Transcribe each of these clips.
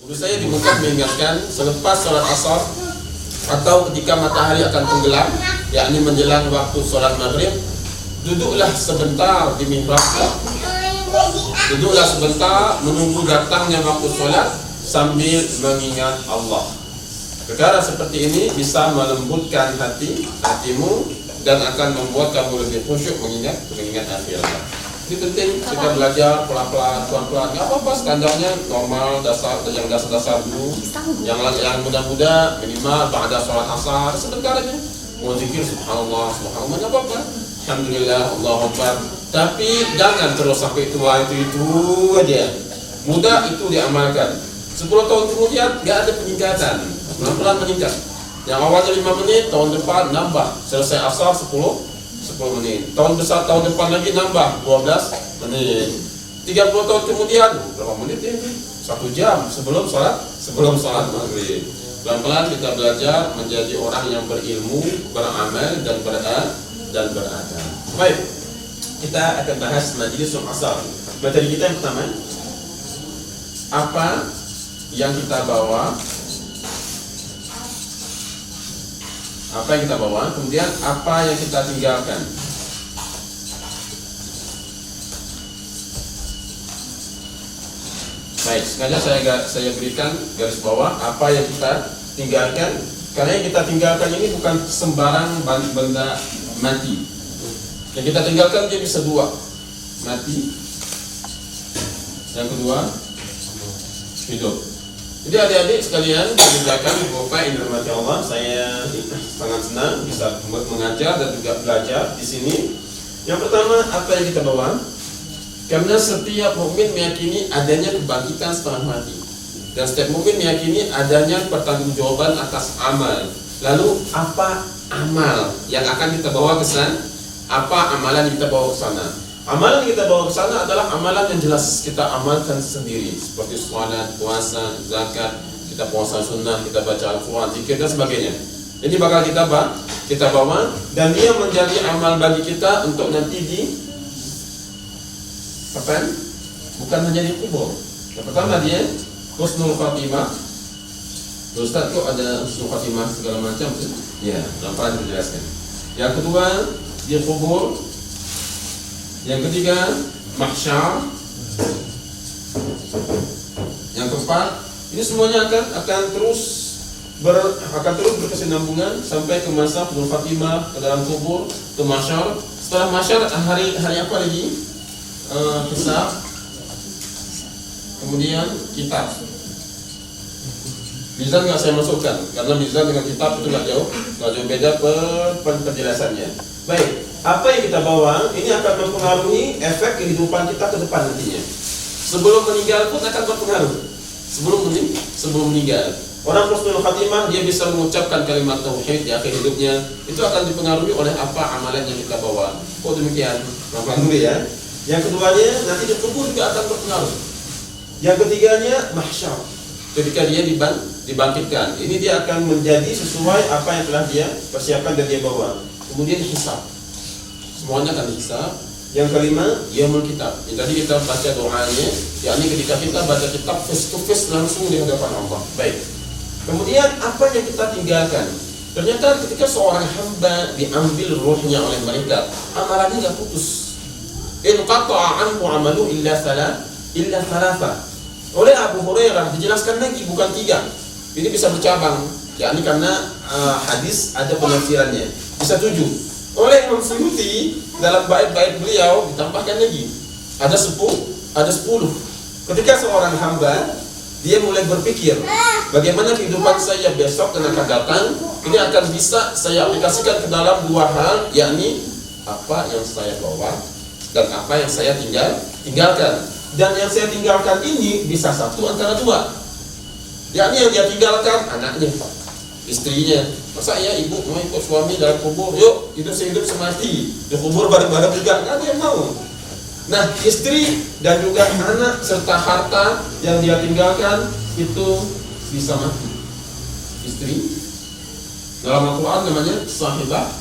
Guru saya di Mekah mengingatkan selepas sholat asar atau ketika matahari akan tenggelam, yakni menjelang waktu sholat maghrib, duduklah sebentar di mihrab. Duduklah sebentar menunggu datangnya waktu sholat sambil mengingat Allah. Perkara seperti ini bisa melembutkan hatimu dan akan membuat kamu lebih khusyuk mengingat akhirat. Ini penting kita belajar pelan-pelan, nggak apa-apa, standarnya normal, yang dasar dulu. Yang muda-muda minimal pada sholat asar sebentar aja. Mau zikir subhanallah, nggak apa-apa. Alhamdulillah, Allahu Akbar. Tapi jangan terus sampai tua itu aja. Muda itu diamalkan. 10 tahun kemudian nggak ada peningkatan, pelan-pelan meningkat. Yang awalnya 5 menit, tahun depan nambah. Selesai asar 10 menit. Tahun depan lagi nambah 12 menit. 30 tahun kemudian berapa menit ya? 1 jam sebelum salat maghrib. Pelan-pelan kita belajar menjadi orang yang berilmu, beramal dan beradab. Baik, kita akan bahas majlis asar. Materi kita yang pertama, apa yang kita bawa, kemudian apa yang kita tinggalkan. Baik, sengaja saya berikan garis bawah apa yang kita tinggalkan, karena yang kita tinggalkan ini bukan sembarang benda mati. Yang kita tinggalkan dia bisa dua, mati, yang kedua hidup. Jadi adik-adik sekalian, tinggalkan Bapak yang dirahmati Allah, saya sangat senang bisa mengajar dan juga belajar di sini. Yang pertama, apa yang kita bawa? Karena setiap mukmin meyakini adanya kebangkitan setelah mati, dan setiap mukmin meyakini adanya pertanggungjawaban atas amal. Lalu apa amal yang akan kita bawa ke sana? Apa amalan yang kita bawa ke sana? Amalan yang kita bawa ke sana adalah amalan yang jelas kita amalkan sendiri, seperti sholat, puasa, zakat, kita puasa sunnah, kita baca Al-Quran, zikir dan sebagainya. Jadi bakal kita bawa, dan dia menjadi amal bagi kita untuk nanti di bukan hanya di kubur. Yang pertama dia husnul khatimah. Ustaz kok ada husnul khatimah segala macam sih? Ya, dapat dijelaskan. Yang kedua dia kubur. Yang ketiga mahsyar. Yang keempat, ini semuanya akan terus berkesinambungan sampai ke masa husnul khatimah, ke dalam kubur, ke mahsyar. Setelah mahsyar hari apa lagi? Hisab, kemudian kitab. Mizan nggak saya masukkan karena mizan dengan kitab itu nggak jauh beda penjelasannya. Baik, apa yang kita bawa ini akan mempengaruhi efek kehidupan kita ke depan nantinya. Sebelum meninggal pun akan berpengaruh. Sebelum meninggal, orang husnul khatimah dia bisa mengucapkan kalimat tauhid di akhir hidupnya, itu akan dipengaruhi oleh apa amalan yang kita bawa. Oh demikian, dulu ya. Yang keduanya nanti di kubur juga akan berpengaruh. Yang ketiganya mahsyar, ketika dia dibangkitkan, ini dia akan menjadi sesuai apa yang telah dia persiapkan dan dia bawa. Kemudian hisab, semuanya akan dihisab. Yang kelima yaumul kitab. Tadi kita baca doanya, yakni ketika kita baca kitab face to face langsung di hadapan Allah. Baik. Kemudian apa yang kita tinggalkan? Ternyata ketika seorang hamba diambil ruhnya oleh mereka, amalannya nggak putus. In qata'a anhu 'amalu illa thalatha. Oleh Abu Hurairah dijelaskan lagi bukan 3. Ini bisa bercabang, yakni karena hadis ada penafsirannya. Bisa 7. Oleh Imam Suyuti dalam bait-bait beliau ditambahkan lagi. Ada 10. Ketika seorang hamba dia mulai berpikir, bagaimana kehidupan saya besok dan akan datang, ini akan bisa saya aplikasikan ke dalam 2 hal, yakni apa yang saya bawa dan apa yang saya tinggalkan. Dan yang saya tinggalkan ini bisa satu antara 2, yakni yang dia tinggalkan anaknya, istrinya. Masa ya ibu mau ikut suami dalam kubur? Yuk hidup semati di kubur bareng-bareng juga, nggak ada yang mau. Nah istri dan juga anak serta harta yang dia tinggalkan itu bisa mati. Istri dalam Al-Quran namanya sahibah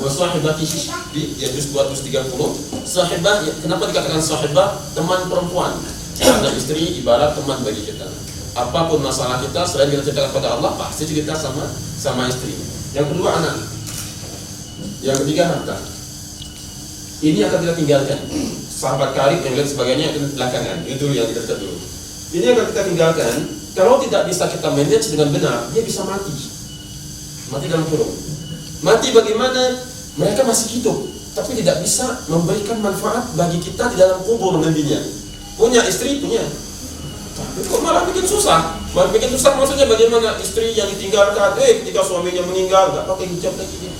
wa sahibati di juz 230. Sahibah, kenapa dikatakan sahibah? Teman perempuan. Karena istri ibarat teman bagi kita. Apapun masalah kita, selain kita ceritakan kepada Allah, pasti cerita sama istri. Yang kedua anak. Yang ketiga harta. Ini akan kita tinggalkan. Sahabat karib yang lain sebagainya akan belakangan. Itu dulu yang kita lihat dulu. Ini akan kita tinggalkan. Kalau tidak bisa kita manage dengan benar, dia bisa mati. Mati dalam kurung. Mati bagaimana? Mereka masih hidup, tapi tidak bisa memberikan manfaat bagi kita di dalam kubur nantinya. Punya istri, punya. Tapi kok malah bikin susah? Malah bikin susah maksudnya bagaimana istri yang ditinggalkan, ketika suaminya meninggal, nggak pakai hijab lagi dia.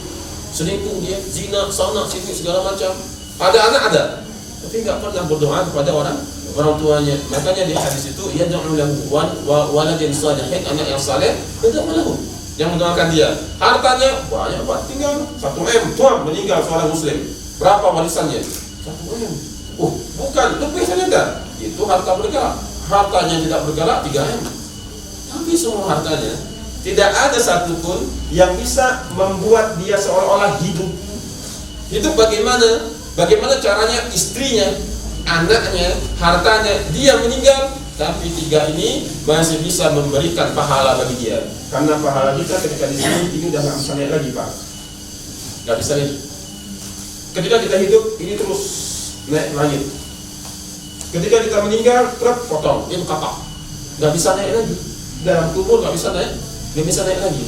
Selingkuh dia, zina, sana, sini, segala macam. Ada anak ada, tapi nggak pernah berdoa kepada orang tuanya. Makanya di hadis itu, ia doa lahu waladin salihin, anak yang saleh, doa lahu, yang mendoakan dia. Hartanya banyak buat tinggal 1 M, tuan meninggal seorang muslim. Berapa warisannya? 1 M. Bukan, lebih ternyata. Itu harta bergerak. Hartanya tidak bergerak 3 M. Tapi semua hartanya tidak ada satupun yang bisa membuat dia seolah-olah hidup. Hidup bagaimana? Bagaimana caranya istrinya, anaknya, hartanya, dia meninggal, tapi 3 ini masih bisa memberikan pahala bagi dia. Karena pahala kita ketika di sini ini udah nggak bisa naik lagi, Pak. Nggak bisa naik. Ketika kita hidup ini terus naik langit. Ketika kita meninggal, truk potong, ini kapak, nggak bisa naik lagi. Dalam kubur nggak bisa naik lagi.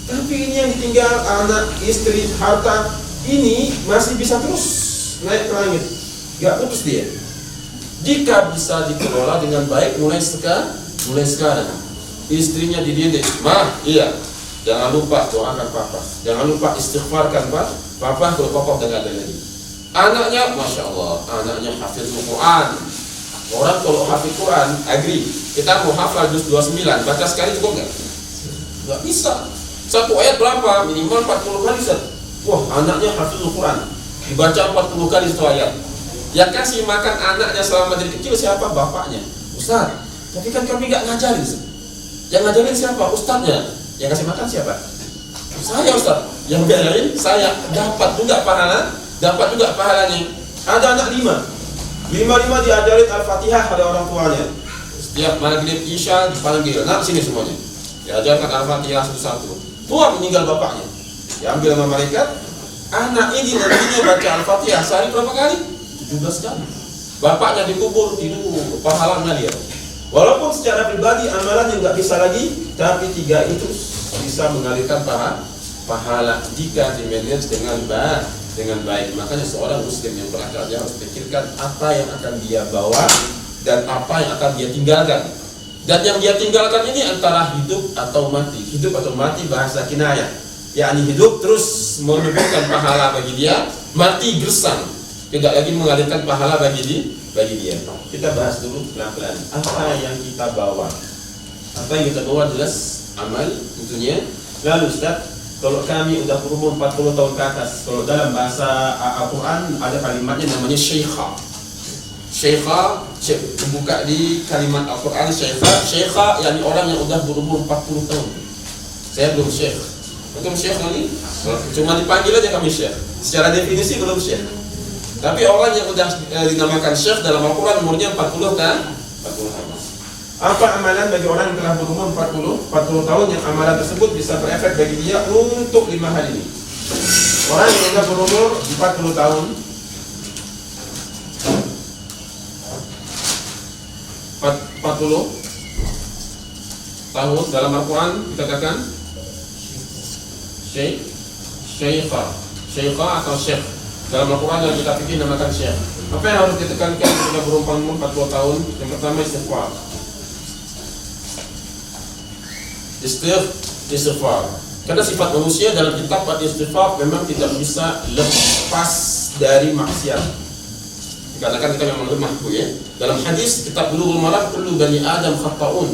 Tapi ini yang ditinggal anak, istri, harta ini masih bisa terus naik ke langit, nggak putus dia. Jika bisa dikelola dengan baik mulai sekarang. Istrinya dididik, iya, jangan lupa doakan papa, jangan lupa istighfarkan papa kalau papa udah nggak ada lagi. Anaknya, masya Allah, anaknya hafizul Quran. Orang kalau hafid Quran, agree, kita mau hafal juz 29, baca sekali cukup nggak? Nggak bisa. Satu ayat berapa? Minimal 40 kali. Wah, anaknya hafizul Quran, dibaca 40 kali satu ayat. Yang kasih makan anaknya selama dari kecil siapa? Bapaknya. Ustaz, tapi kan kami nggak ngajarin. Yang ngajarin siapa? Ustaznya. Yang kasih makan siapa? Saya, Ustaz. Yang ngajarin saya. Dapat juga pahalanya. Ada anak 5 diajarin Al-Fatihah oleh orang tuanya. Setiap maghrib isya dipanggil, nak sini semuanya. Diajarkan Al-Fatihah satu-satu. Tua meninggal bapaknya. Diambil sama malaikat. Anak ini nantinya baca Al-Fatihah sehari berapa kali? 17 kali. Bapaknya dikubur, tidur, pahalanya dia. Walaupun secara pribadi amalannya nggak bisa lagi, tapi 3 itu bisa mengalirkan pahala jika dimanage dengan baik. Makanya seorang muslim yang berakal dia harus pikirkan apa yang akan dia bawa dan apa yang akan dia tinggalkan. Dan yang dia tinggalkan ini antara hidup atau mati. Hidup atau mati bahasa kinayah. yakni hidup terus menumbuhkan pahala bagi dia, mati gersang, tidak lagi mengalirkan pahala bagi dia. Kita bahas dulu pelan-pelan apa yang kita bawa. Apa yang kita bawa jelas amal tentunya. Lalu Ustaz, kalau kami udah berumur 40 tahun ke atas, kalau dalam bahasa Al-Quran ada kalimatnya namanya syaikha. Syaikha buka di kalimat Al-Quran syaikha yakni orang yang udah berumur 40 tahun. Saya belum syekh. Betul syekh kali? Cuma dipanggil aja kami syekh. Secara definisi belum syekh. Tapi orang yang udah dinamakan syekh dalam Al-Quran umurnya 40 tahun. Apa amalan bagi orang yang telah berumur 40 tahun yang amalan tersebut bisa berefek bagi dia untuk 5 hal ini. Orang yang sudah berumur 40 tahun 40 tahun dalam Al-Quran dikatakan syaikha atau syekh. Dalam Al-Quran yang kita pikir namakan syekh. Apa yang harus ditekankan ketika berumur 40 tahun? Yang pertama istighfar. Karena sifat manusia dalam kitab istighfar memang tidak bisa lepas dari maksiat. Dikatakan kita memang lemah, ya. Dalam hadis kitab Bulughul Maram, kullu bani Adam khata'un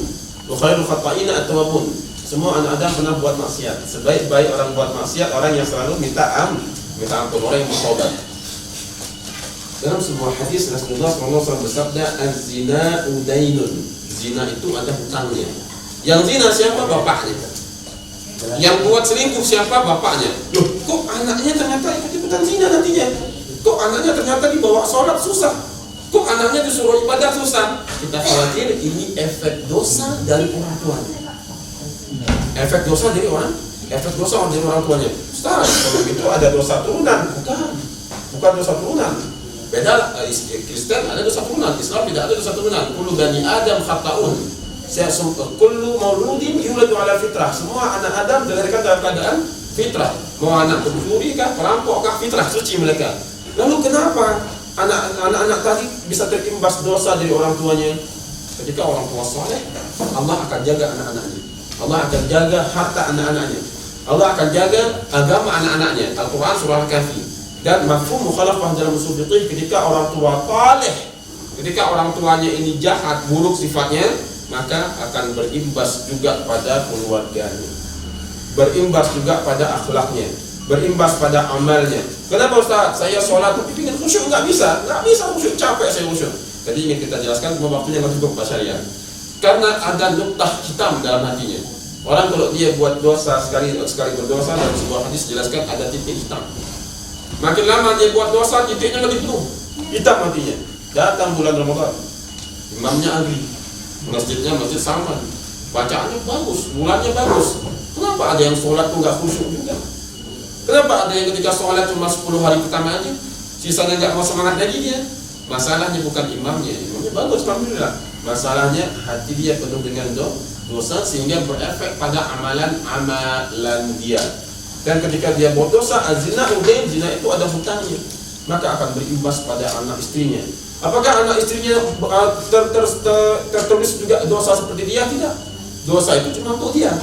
wa khairul khata'ina at-tawwabun. Semua anak Adam pernah buat maksiat. Sebaik-baik orang buat maksiat orang yang selalu minta ampun, orang yang bertaubat. Dalam sebuah hadis Rasulullah SAW bersabda, az-zina udainun. Zina itu ada hutangnya. Yang zina siapa? Bapaknya. Yang buat selingkuh siapa? Bapaknya. Loh, kok anaknya ternyata ikut-ikutan zina nantinya? Kok anaknya ternyata dibawa sholat susah? Kok anaknya disuruh ibadah susah? Kita khawatir ini efek dosa dari orang tuanya. Efek dosa dari orang tuanya. Ustaz, kalau itu ada dosa turunan? Bukan dosa turunan. Beda, Kristen ada dosa turunan, Islam tidak ada dosa turunan. Kullu bani Adam khata'un. Kullu mauludin yuladu ala fitrah. Semua anak Adam dilahirkan dalam keadaan fitrah. Mau anak pencuri kah, perampok kah, fitrah suci mereka. Lalu kenapa anak-anak tadi bisa terimbas dosa dari orang tuanya? Ketika orang tua soleh, Allah akan jaga anak-anaknya. Allah akan jaga harta anak-anaknya. Allah akan jaga agama anak-anaknya. Al-Quran surah Al-Kahfi. Dan mafhum mukhalafah dalam usul fiqih, ketika orang tua taleh, ketika orang tuanya ini jahat, buruk sifatnya, maka akan berimbas juga pada keluarganya, berimbas juga pada akhlaknya, berimbas pada amalnya. Kenapa Ustaz? Saya sholat tapi ingin khusyuk, nggak bisa khusyuk, capek saya khusyuk. Tadi ingin kita jelaskan, cuma waktunya nggak cukup Pak Syariah. Karena ada nuktah hitam dalam hatinya. Orang kalau dia buat dosa sekali berdosa, dalam sebuah hadis jelaskan ada titik hitam. Makin lama dia buat dosa, titiknya lebih penuh, hitam hatinya. Datang bulan Ramadan, imamnya agri, masjidnya masjid sama, bacaannya bagus, bulannya bagus. Kenapa ada yang sholat tuh nggak khusyuk juga? Kenapa ada yang ketika sholat cuma 10 hari pertama aja, sisanya nggak mau semangat lagi dia? Masalahnya bukan imamnya bagus, alhamdulillah. Masalahnya hati dia penuh dengan dosa sehingga berefek pada amalan dia. Dan ketika dia buat dosa, zina itu ada hutangnya, maka akan berimbas pada anak istrinya. Apakah anak istrinya tertulis juga dosa seperti dia? Tidak. Dosa itu cuma untuk dia.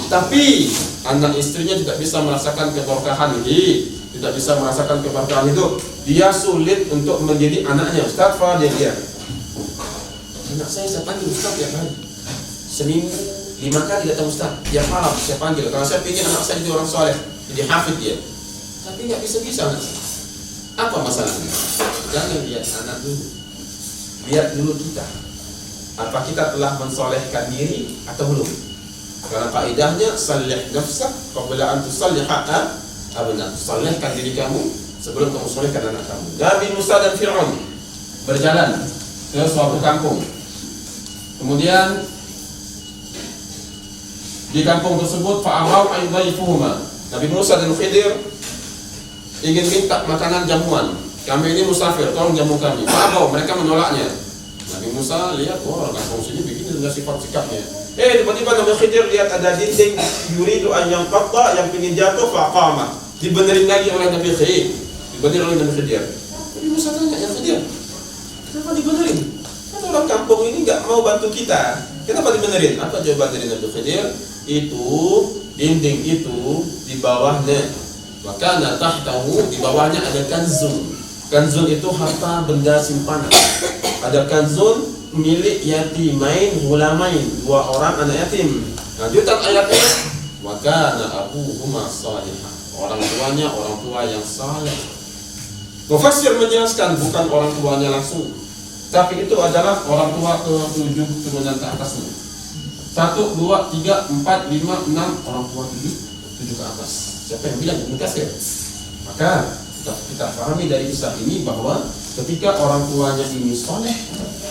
Tapi anak istrinya tidak bisa merasakan keberkahan hidup, tidak bisa merasakan keberkahan hidup. Dia sulit untuk menjadi anaknya. Ustaz, dia. Anak saya panggil Ustaz tiap hari. Seminggu 5 kali datang Ustaz. Tiap malam saya panggil. Karena saya ingin anak saya jadi orang soleh, jadi hafid dia. Tapi nggak bisa anak saya. Apa masalahnya? Jangan lihat anak dulu. Lihat dulu kita. Apa kita telah mensolehkan diri atau belum? Karena kaidahnya salih nafsak qabla an tusalliha abnak. Solehkan diri kamu sebelum kamu solehkan anak kamu. Nabi Musa dan Fir'aun berjalan ke suatu kampung. Kemudian di kampung tersebut fa'awaw aydaifuhuma. Nabi Musa dan Khidir ingin minta makanan jamuan. Kami ini musafir, tolong jamu kami. Fa'awaw, mereka menolaknya. Nabi Musa lihat, kampung sini begini dengan sifat sikapnya. Tiba-tiba Nabi Khidir lihat ada dinding yuridu an yanqatta, yang ingin jatuh faqama. Dibenerin lagi oleh Nabi Khidir. Nabi Musa tanya, ya Khidir, kenapa dibenerin? Kan orang kampung ini nggak mau bantu kita. Kenapa dibenerin? Apa jawaban dari Nabi Khidir? Itu dinding itu di bawahnya, maka tahtahu, di bawahnya ada kanzun. Kanzun itu harta benda simpanan. Ada kanzun milik yatimain gulamain, 2 orang anak yatim. Lanjutan ayatnya, maka abuhuma salihah, orang tuanya orang tua yang saleh. Mufassir menjelaskan bukan orang tuanya langsung, tapi itu adalah orang tua ke-7 turunan ke atasnya. 1, 2, 3, 4, 5, 6 orang tua 7 ke atas. Siapa yang bilang? Ibnu Katsir. Maka kita pahami dari kisah ini bahwa ketika orang tuanya ini soleh,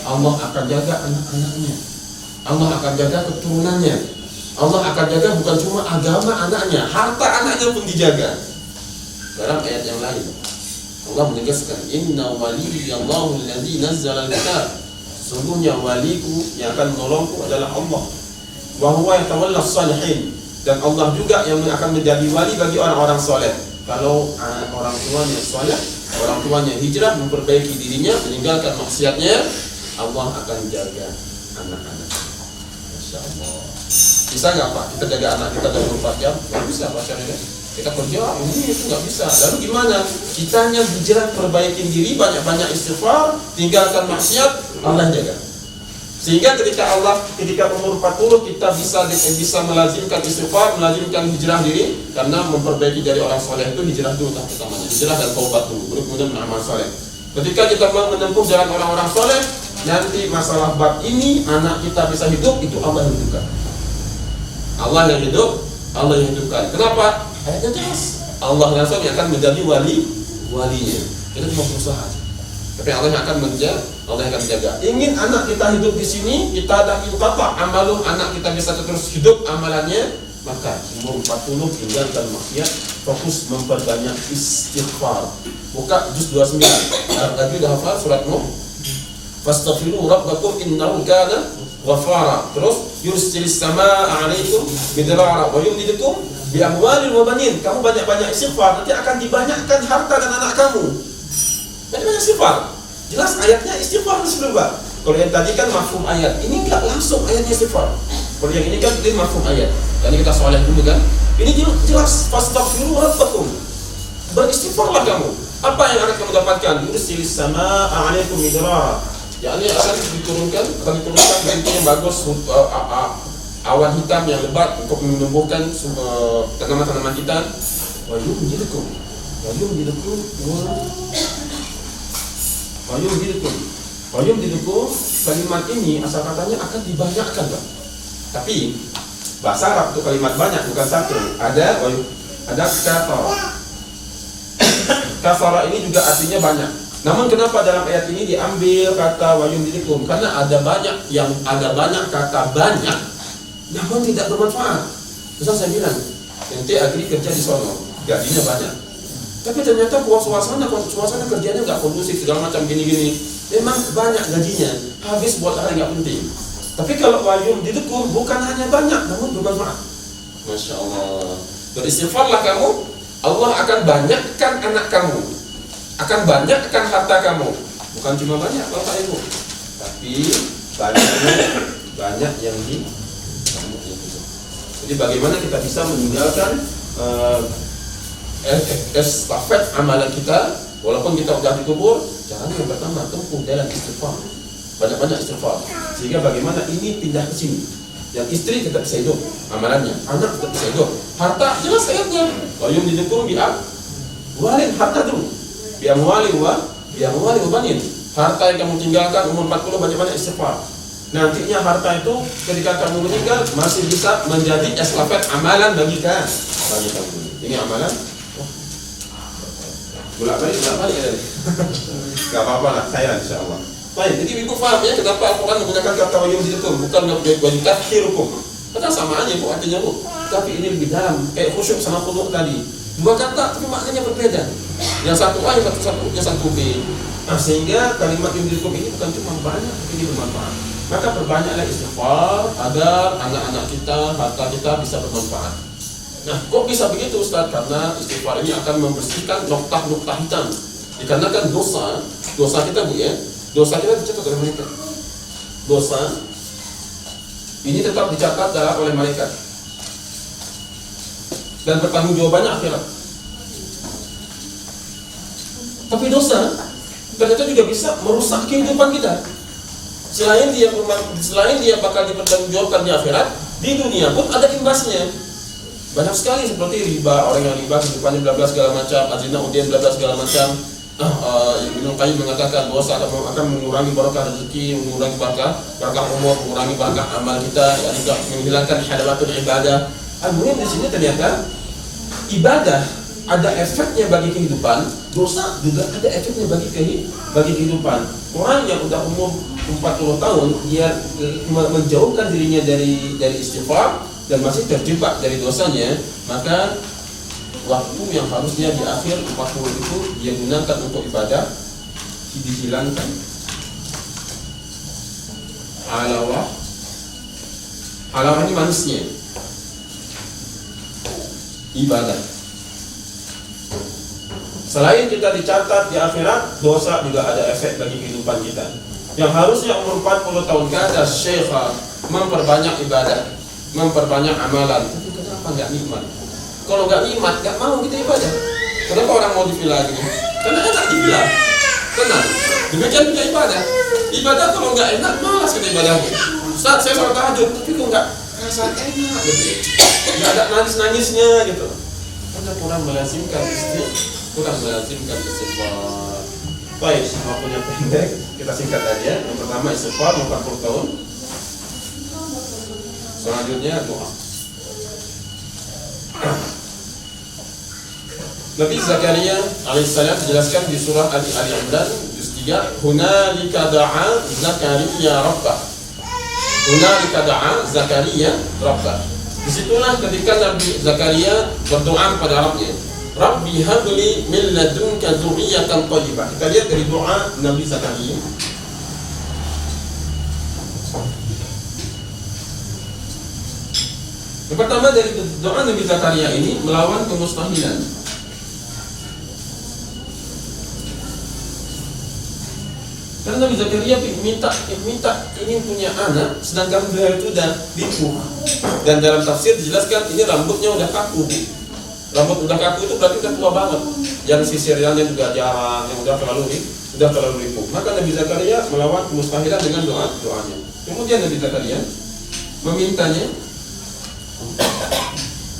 Allah akan jaga anak-anaknya, Allah akan jaga keturunannya, Allah akan jaga bukan cuma agama anaknya, harta anaknya pun dijaga. Dalam ayat yang lain Allah menegaskan, inna waliyallahu alladzi nazzala al-kitab, sungguhnya waliku yang akan menolongku adalah Allah. Wa huwa yatawalla as-salihin, dan Allah juga yang akan menjadi wali bagi orang-orang soleh. Kalau orang tuanya soleh, orang tuanya hijrah, memperbaiki dirinya, meninggalkan maksiatnya, Allah akan jaga anak-anak. Masya Allah. Bisa nggak Pak kita jaga anak kita 24 jam? Nggak bisa Pak Syariah. Kita kerja ini itu nggak bisa. Lalu gimana? Kitanya hijrah, perbaikin diri, banyak-banyak istighfar, tinggalkan maksiat, Allah jaga. Sehingga ketika umur 40 kita bisa melazimkan istighfar, melazimkan hijrah diri, karena memperbaiki dari orang soleh itu hijrah dulu tahap utamanya, hijrah dan taubat dulu, baru kemudian beramal soleh. Ketika kita menempuh jalan orang-orang soleh, nanti masalah bab ini anak kita bisa hidup, itu Allah yang hidupkan. Allah yang hidup, Allah yang hidupkan. Kenapa? Ayatnya jelas. Allah langsung yang akan menjadi walinya. Kita cuma berusaha. Tapi Allah yang akan Allah akan jaga. Ingin anak kita hidup di sini, kita dah inqata amaluh, anak kita bisa terus hidup amalannya, maka umur 40 tinggalkan maksiat, fokus memperbanyak istighfar. Buka juz 29. Lagi dah hafal surat Nuh. Fastaghfiru rabbakum innahu kana ghafara. Terus yursilis samaa 'alaikum bidrara wa yumdidukum bi amwalin wa banin. Kamu banyak-banyak istighfar, nanti akan dibanyakkan harta dan anak kamu. Banyak-banyak istighfar. Jelas ayatnya istighfar sebelum Pak. Kalau yang tadi kan mafhum ayat, ini enggak langsung ayatnya istighfar. Kalau yang ini kan ini mafhum ayat. Dan kita soleh dulu kan. Ini jelas fastaghfiru rabbakum. Beristighfarlah kamu. Apa yang akan kamu dapatkan? Yursilis samaa 'alaikum midrara. Yakni akan diturunkan begitu yang bagus, awan hitam yang lebat untuk menumbuhkan tanaman-tanaman kita. Wa yumdidukum. Kalimat ini asal katanya akan dibanyakkan, Pak. Tapi bahasa Arab itu kalimat banyak, bukan satu. Ada kafara. Kafara ini juga artinya banyak. Namun kenapa dalam ayat ini diambil kata wa yumdidukum? Karena ada banyak kata banyak, namun tidak bermanfaat. Terus saya bilang, ente agri kerja di sono, gajinya banyak. Tapi ternyata suasana kerjanya nggak kondusif, segala macam gini-gini. Memang banyak gajinya, habis buat hal yang nggak penting. Tapi kalau wayum didukum bukan hanya banyak, namun bermanfaat. Masya Allah. Beristighfarlah kamu, Allah akan banyakkan anak kamu, akan banyakkan harta kamu. Bukan cuma banyak Bapak Ibu, tapi banyak yang di. Jadi bagaimana kita bisa meninggalkan estafet amalan kita, walaupun kita sudah dikubur. Caranya yang pertama, tempuh jalan istighfar, banyak-banyak istighfar. Sehingga bagaimana ini pindah ke sini. Yang istri tetap bisa hidup amalannya, anak tetap bisa hidup, harta jelas ayatnya. Wayum didukum walin, harta dulu. Biamwali wa banin. Harta yang kamu tinggalkan umur 40 banyak-banyak istighfar. Nantinya harta itu ketika kamu meninggal masih bisa menjadi estafet amalan bagi kamu. Ini amalan. Bolak-balik ya. Gak apa-apa lah, saya insyaallah. Baik, jadi ibu faham ya kenapa Al-Quran menggunakan kata wayum didukum, bukan wayukathirukum. Karena sama aja bu artinya bu. Tapi ini lebih dalam, kayak khusyuk sama khuduk tadi. Dua kata tapi maknanya berbeda. Yang satu A, yang satu B. Nah, sehingga kalimat wayum didukum ini bukan cuma banyak, tapi ini bermanfaat. Maka perbanyaklah istighfar agar anak-anak kita, harta kita bisa bermanfaat. Nah, kok bisa begitu Ustaz? Karena istighfar ini akan membersihkan noktah-noktah hitam. Dikarenakan dosa kita bu ya. Dosa kita dicatat oleh malaikat. Dosa ini tetap dicatat oleh malaikat. Dan pertanggungjawabannya akhirat. Tapi dosa ternyata juga bisa merusak kehidupan kita. Selain dia bakal dipertanggungjawabkan di akhirat, di dunia pun ada imbasnya. Banyak sekali seperti riba, orang yang riba kehidupannya bla bla segala macam, azina udin bla bla segala macam. Ibnu Qayyim mengatakan dosa akan mengurangi barakah rezeki, mengurangi barakah umur, mengurangi barakah amal kita, dan juga menghilangkan halawatul ibadah. Al-muhim di sini ternyata ibadah ada efeknya bagi kehidupan, dosa juga ada efeknya bagi kehidupan. Orang yang udah umur 40 tahun dia menjauhkan dirinya dari istighfar dan masih terjebak dari dosanya, maka waktu yang harusnya di akhir 40 itu dia gunakan untuk ibadah dihilangkan. Halawah ini manisnya ibadah. Selain kita dicatat di akhirat, dosa juga ada efek bagi kehidupan kita. Yang harusnya umur 40 tahun ke atas syekha memperbanyak ibadah, memperbanyak amalan, tapi kenapa nggak nikmat? Kalau nggak nikmat, nggak mau kita ibadah. Kenapa orang mau di villa gitu? Karena enak di villa. Tenang. Demikian juga ibadah. Ibadah kalau nggak enak, malas kita ibadahnya. Saat saya sholat tahajud, tapi kok nggak rasa enak gitu. Nggak ada nangis-nangisnya gitu. Karena kurang melazimkan istighfar. Baik, waktunya pendek, kita singkat aja. Yang pertama istighfar 40 tahun. Selanjutnya doa. Nabi Zakaria alaihissalam dijelaskan di surah Ali Imran juz 3, hunalika da'a Zakaria rabbah. Hunalika da'a Zakaria rabbah. Disitulah ketika Nabi Zakaria berdoa kepada Rabbnya, Rabbi habli min ladunka dzurriyyatan thayyibah. Kita lihat dari doa Nabi Zakaria. Yang pertama dari doa Nabi Zakaria ini melawan kemustahilan. Karena Nabi Zakaria minta ingin punya anak, sedangkan beliau itu sudah lipuh. Dan dalam tafsir dijelaskan ini rambutnya udah kaku. Rambut udah kaku itu berarti udah tua banget. Yang sisirnya juga jarang, yang udah terlalu lipuh. Maka Nabi Zakaria melawan kemustahilan dengan doanya. Kemudian Nabi Zakaria memintanya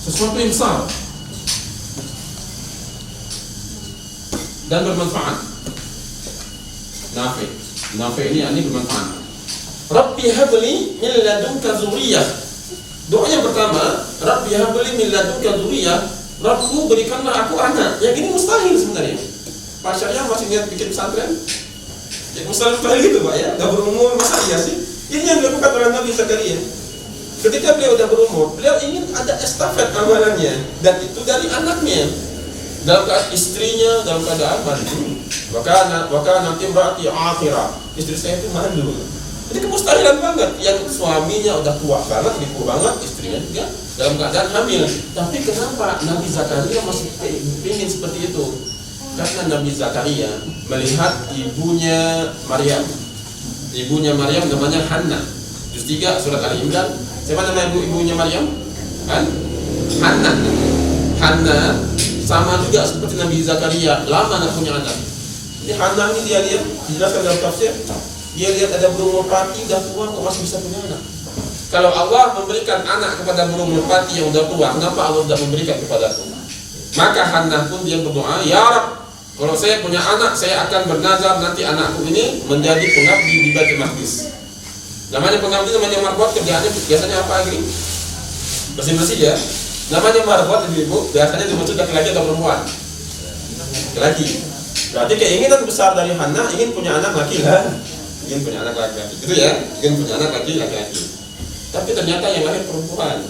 sesuatu yang besar dan bermanfaat. Nafi ini bermanfaat. Rabbi habli min ladunka dzurriyyah. Doa yang pertama, Rabbi habli min ladunka dzurriyyah. Rabbku berikanlah aku anak. Yang ini mustahil sebenarnya. Pak Syariah masih niat bikin pesantren? Yang mustahil gitu Pak ya. Udah berumur masa iya sih? Ini yang dilakukan oleh Nabi Zakaria. Ketika beliau udah berumur, beliau ingin ada estafet amalannya, dan itu dari anaknya. Dalam keadaan istrinya dalam keadaan mandu. Maka nanti berarti akhirah. Istri saya itu mandu. Jadi kemustahilan banget. Yang suaminya udah tua banget, lipuh banget, istrinya juga dalam keadaan hamil. Tapi kenapa Nabi Zakaria masih ingin seperti itu? Karena Nabi Zakaria melihat ibunya Maryam. Ibunya Maryam namanya Hannah. Juz 3 surat Ali Imran. Siapa nama ibunya Maryam? Hannah. Hannah sama juga seperti Nabi Zakaria, lama nggak punya anak. Jadi Hannah ini dia lihat, dijelaskan dalam tafsir, dia lihat ada burung merpati udah tua kok masih bisa punya anak. Kalau Allah memberikan anak kepada burung merpati yang udah tua, kenapa Allah tidak memberikan kepadaku? Maka Hannah pun dia berdoa, ya Rabb, kalau saya punya anak, saya akan bernazar nanti anakku ini menjadi pengabdi di Baitul Maqdis. Namanya pengabdi, namanya marbot, kerjaannya biasanya apa lagi? Bersih-bersih ya. Namanya marbot ibu, biasanya dimaksud laki-laki atau perempuan? Laki. Berarti keinginan besar dari Hannah ingin punya anak laki-laki. Ingin punya anak laki-laki. Itu ya, ingin punya anak laki-laki. Tapi ternyata yang lahir perempuan.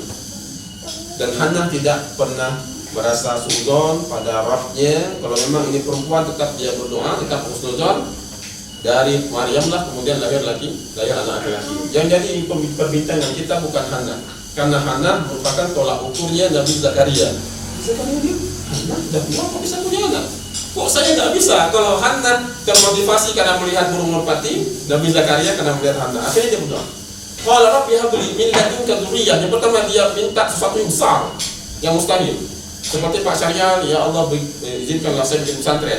Dan Hannah tidak pernah merasa suudzon pada Rabbnya. Kalau memang ini perempuan, tetap dia berdoa, tetap husnuzon. Dari Maryam lah kemudian lahir anak laki-laki. Yang jadi perbincangan kita bukan Hannah. Karena Hannah merupakan tolak ukurnya Nabi Zakaria. Zakaria dia, Hannah udah tua kok bisa punya anak? Kok saya nggak bisa? Kalau Hannah termotivasi karena melihat burung merpati, Nabi Zakaria karena melihat Hannah. Akhirnya dia berdoa. Qala Rabbi habli min ladunka dzurriyyah. Yang pertama dia minta sesuatu yang besar, yang mustahil. Seperti Pak Syariah, ya Allah izinkanlah saya bikin pesantren.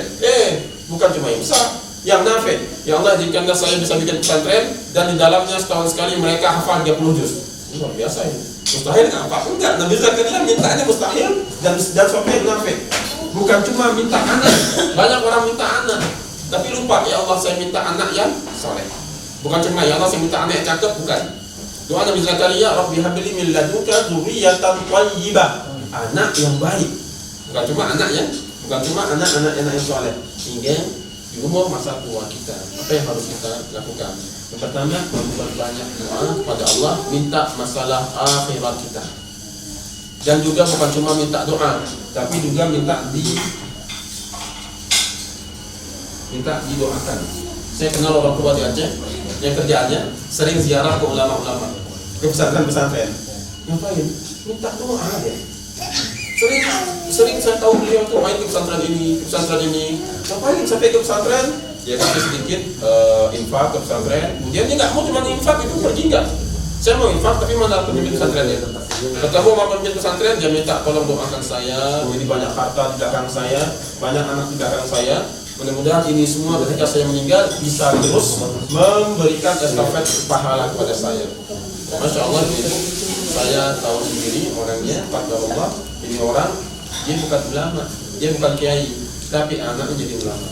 Bukan cuma yang besar, yang nafid. Ya Allah izinkanlah saya bisa bikin pesantren dan di dalamnya setahun sekali mereka hafal 30 juz. Luar biasa ini. Mustahil apa? Enggak. Nabi Zakaria mintanya mustahil dan sesuatu yang nafid. Bukan cuma minta anak. Banyak orang minta anak, tapi lupa ya Allah saya minta anak yang soleh. Bukan cuma ya Allah saya minta anak yang cakep, bukan. Doa Nabi Zakaria, Rabbi habli min ladunka dzurriyyatan thayyibah. Anak yang baik. Bukan cuma anak-anak yang soleh. Hingga di umur masa tua kita, apa yang harus kita lakukan? Yang pertama, memperbanyak doa kepada Allah, minta masalah akhirat kita. Dan juga bukan cuma minta doa, tapi juga minta didoakan. Saya kenal orang tua di Aceh yang kerjaannya sering ziarah ke ulama-ulama, ke pesantren-pesantren. Ngapain? Minta doa deh. Sering saya tahu beliau tuh main ke pesantren ini. Ngapain sampai ke pesantren? Dia kasih sedikit infak ke pesantren. Kemudian dia nggak mau cuma infak, itu pergi nggak? Saya mau infak tapi mana pemimpin pesantren ya? Ketemu sama pemimpin pesantren, dia minta tolong doakan saya. Ini banyak harta di belakang saya, banyak anak di belakang saya. Mudah-mudahan ini semua ketika saya meninggal bisa terus memberikan estafet pahala kepada saya. Masya Allah, ibu, saya tahu sendiri orangnya, Allah, ini orang dia bukan ulama, dia bukan kiai, tapi anaknya jadi ulama.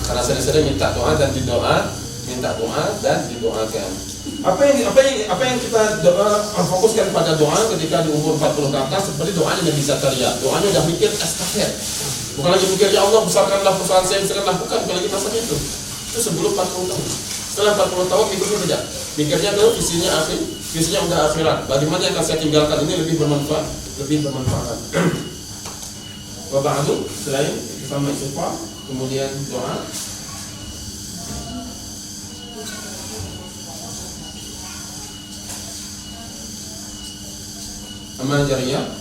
Karena sering-sering minta doa dan didoakan. Apa yang kita fokuskan pada doa ketika di umur 40 ke atas, seperti doanya Nabi Zakaria. Doanya udah mikir estafet. Bukan lagi mikir ya Allah besarkanlah perusahaan saya, besarkanlah, bukan lagi masa itu. itu sebelum 40 tahun. Setelah 40 tahun mikirnya beda. Mikirnya ke visinya udah akhirat. Bagaimana yang akan saya tinggalkan ini lebih bermanfaat. Wa ba'du, selain sama istighfar, kemudian doa. Amal jariyah.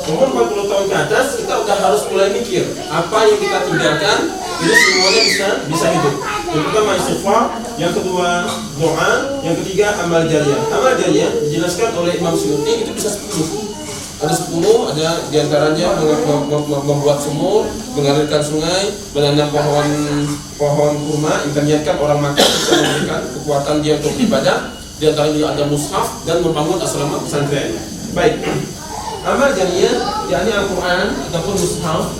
Umur 40 tahun ke atas kita udah harus mulai mikir apa yang kita tinggalkan ini semuanya bisa hidup. Yang pertama istighfar, yang kedua doa, yang ketiga amal jariyah. Amal jariyah dijelaskan oleh Imam Suyuti itu bisa 10. Ada 10, ada diantaranya membuat sumur, mengalirkan sungai, menanam pohon kurma, yang niatkan orang makan bisa memberikan kekuatan dia untuk ibadah. Di antaranya ada mushaf dan membangun asrama pesantren. Baik. Amal jariyah, yakni Al-Quran ataupun mushaf,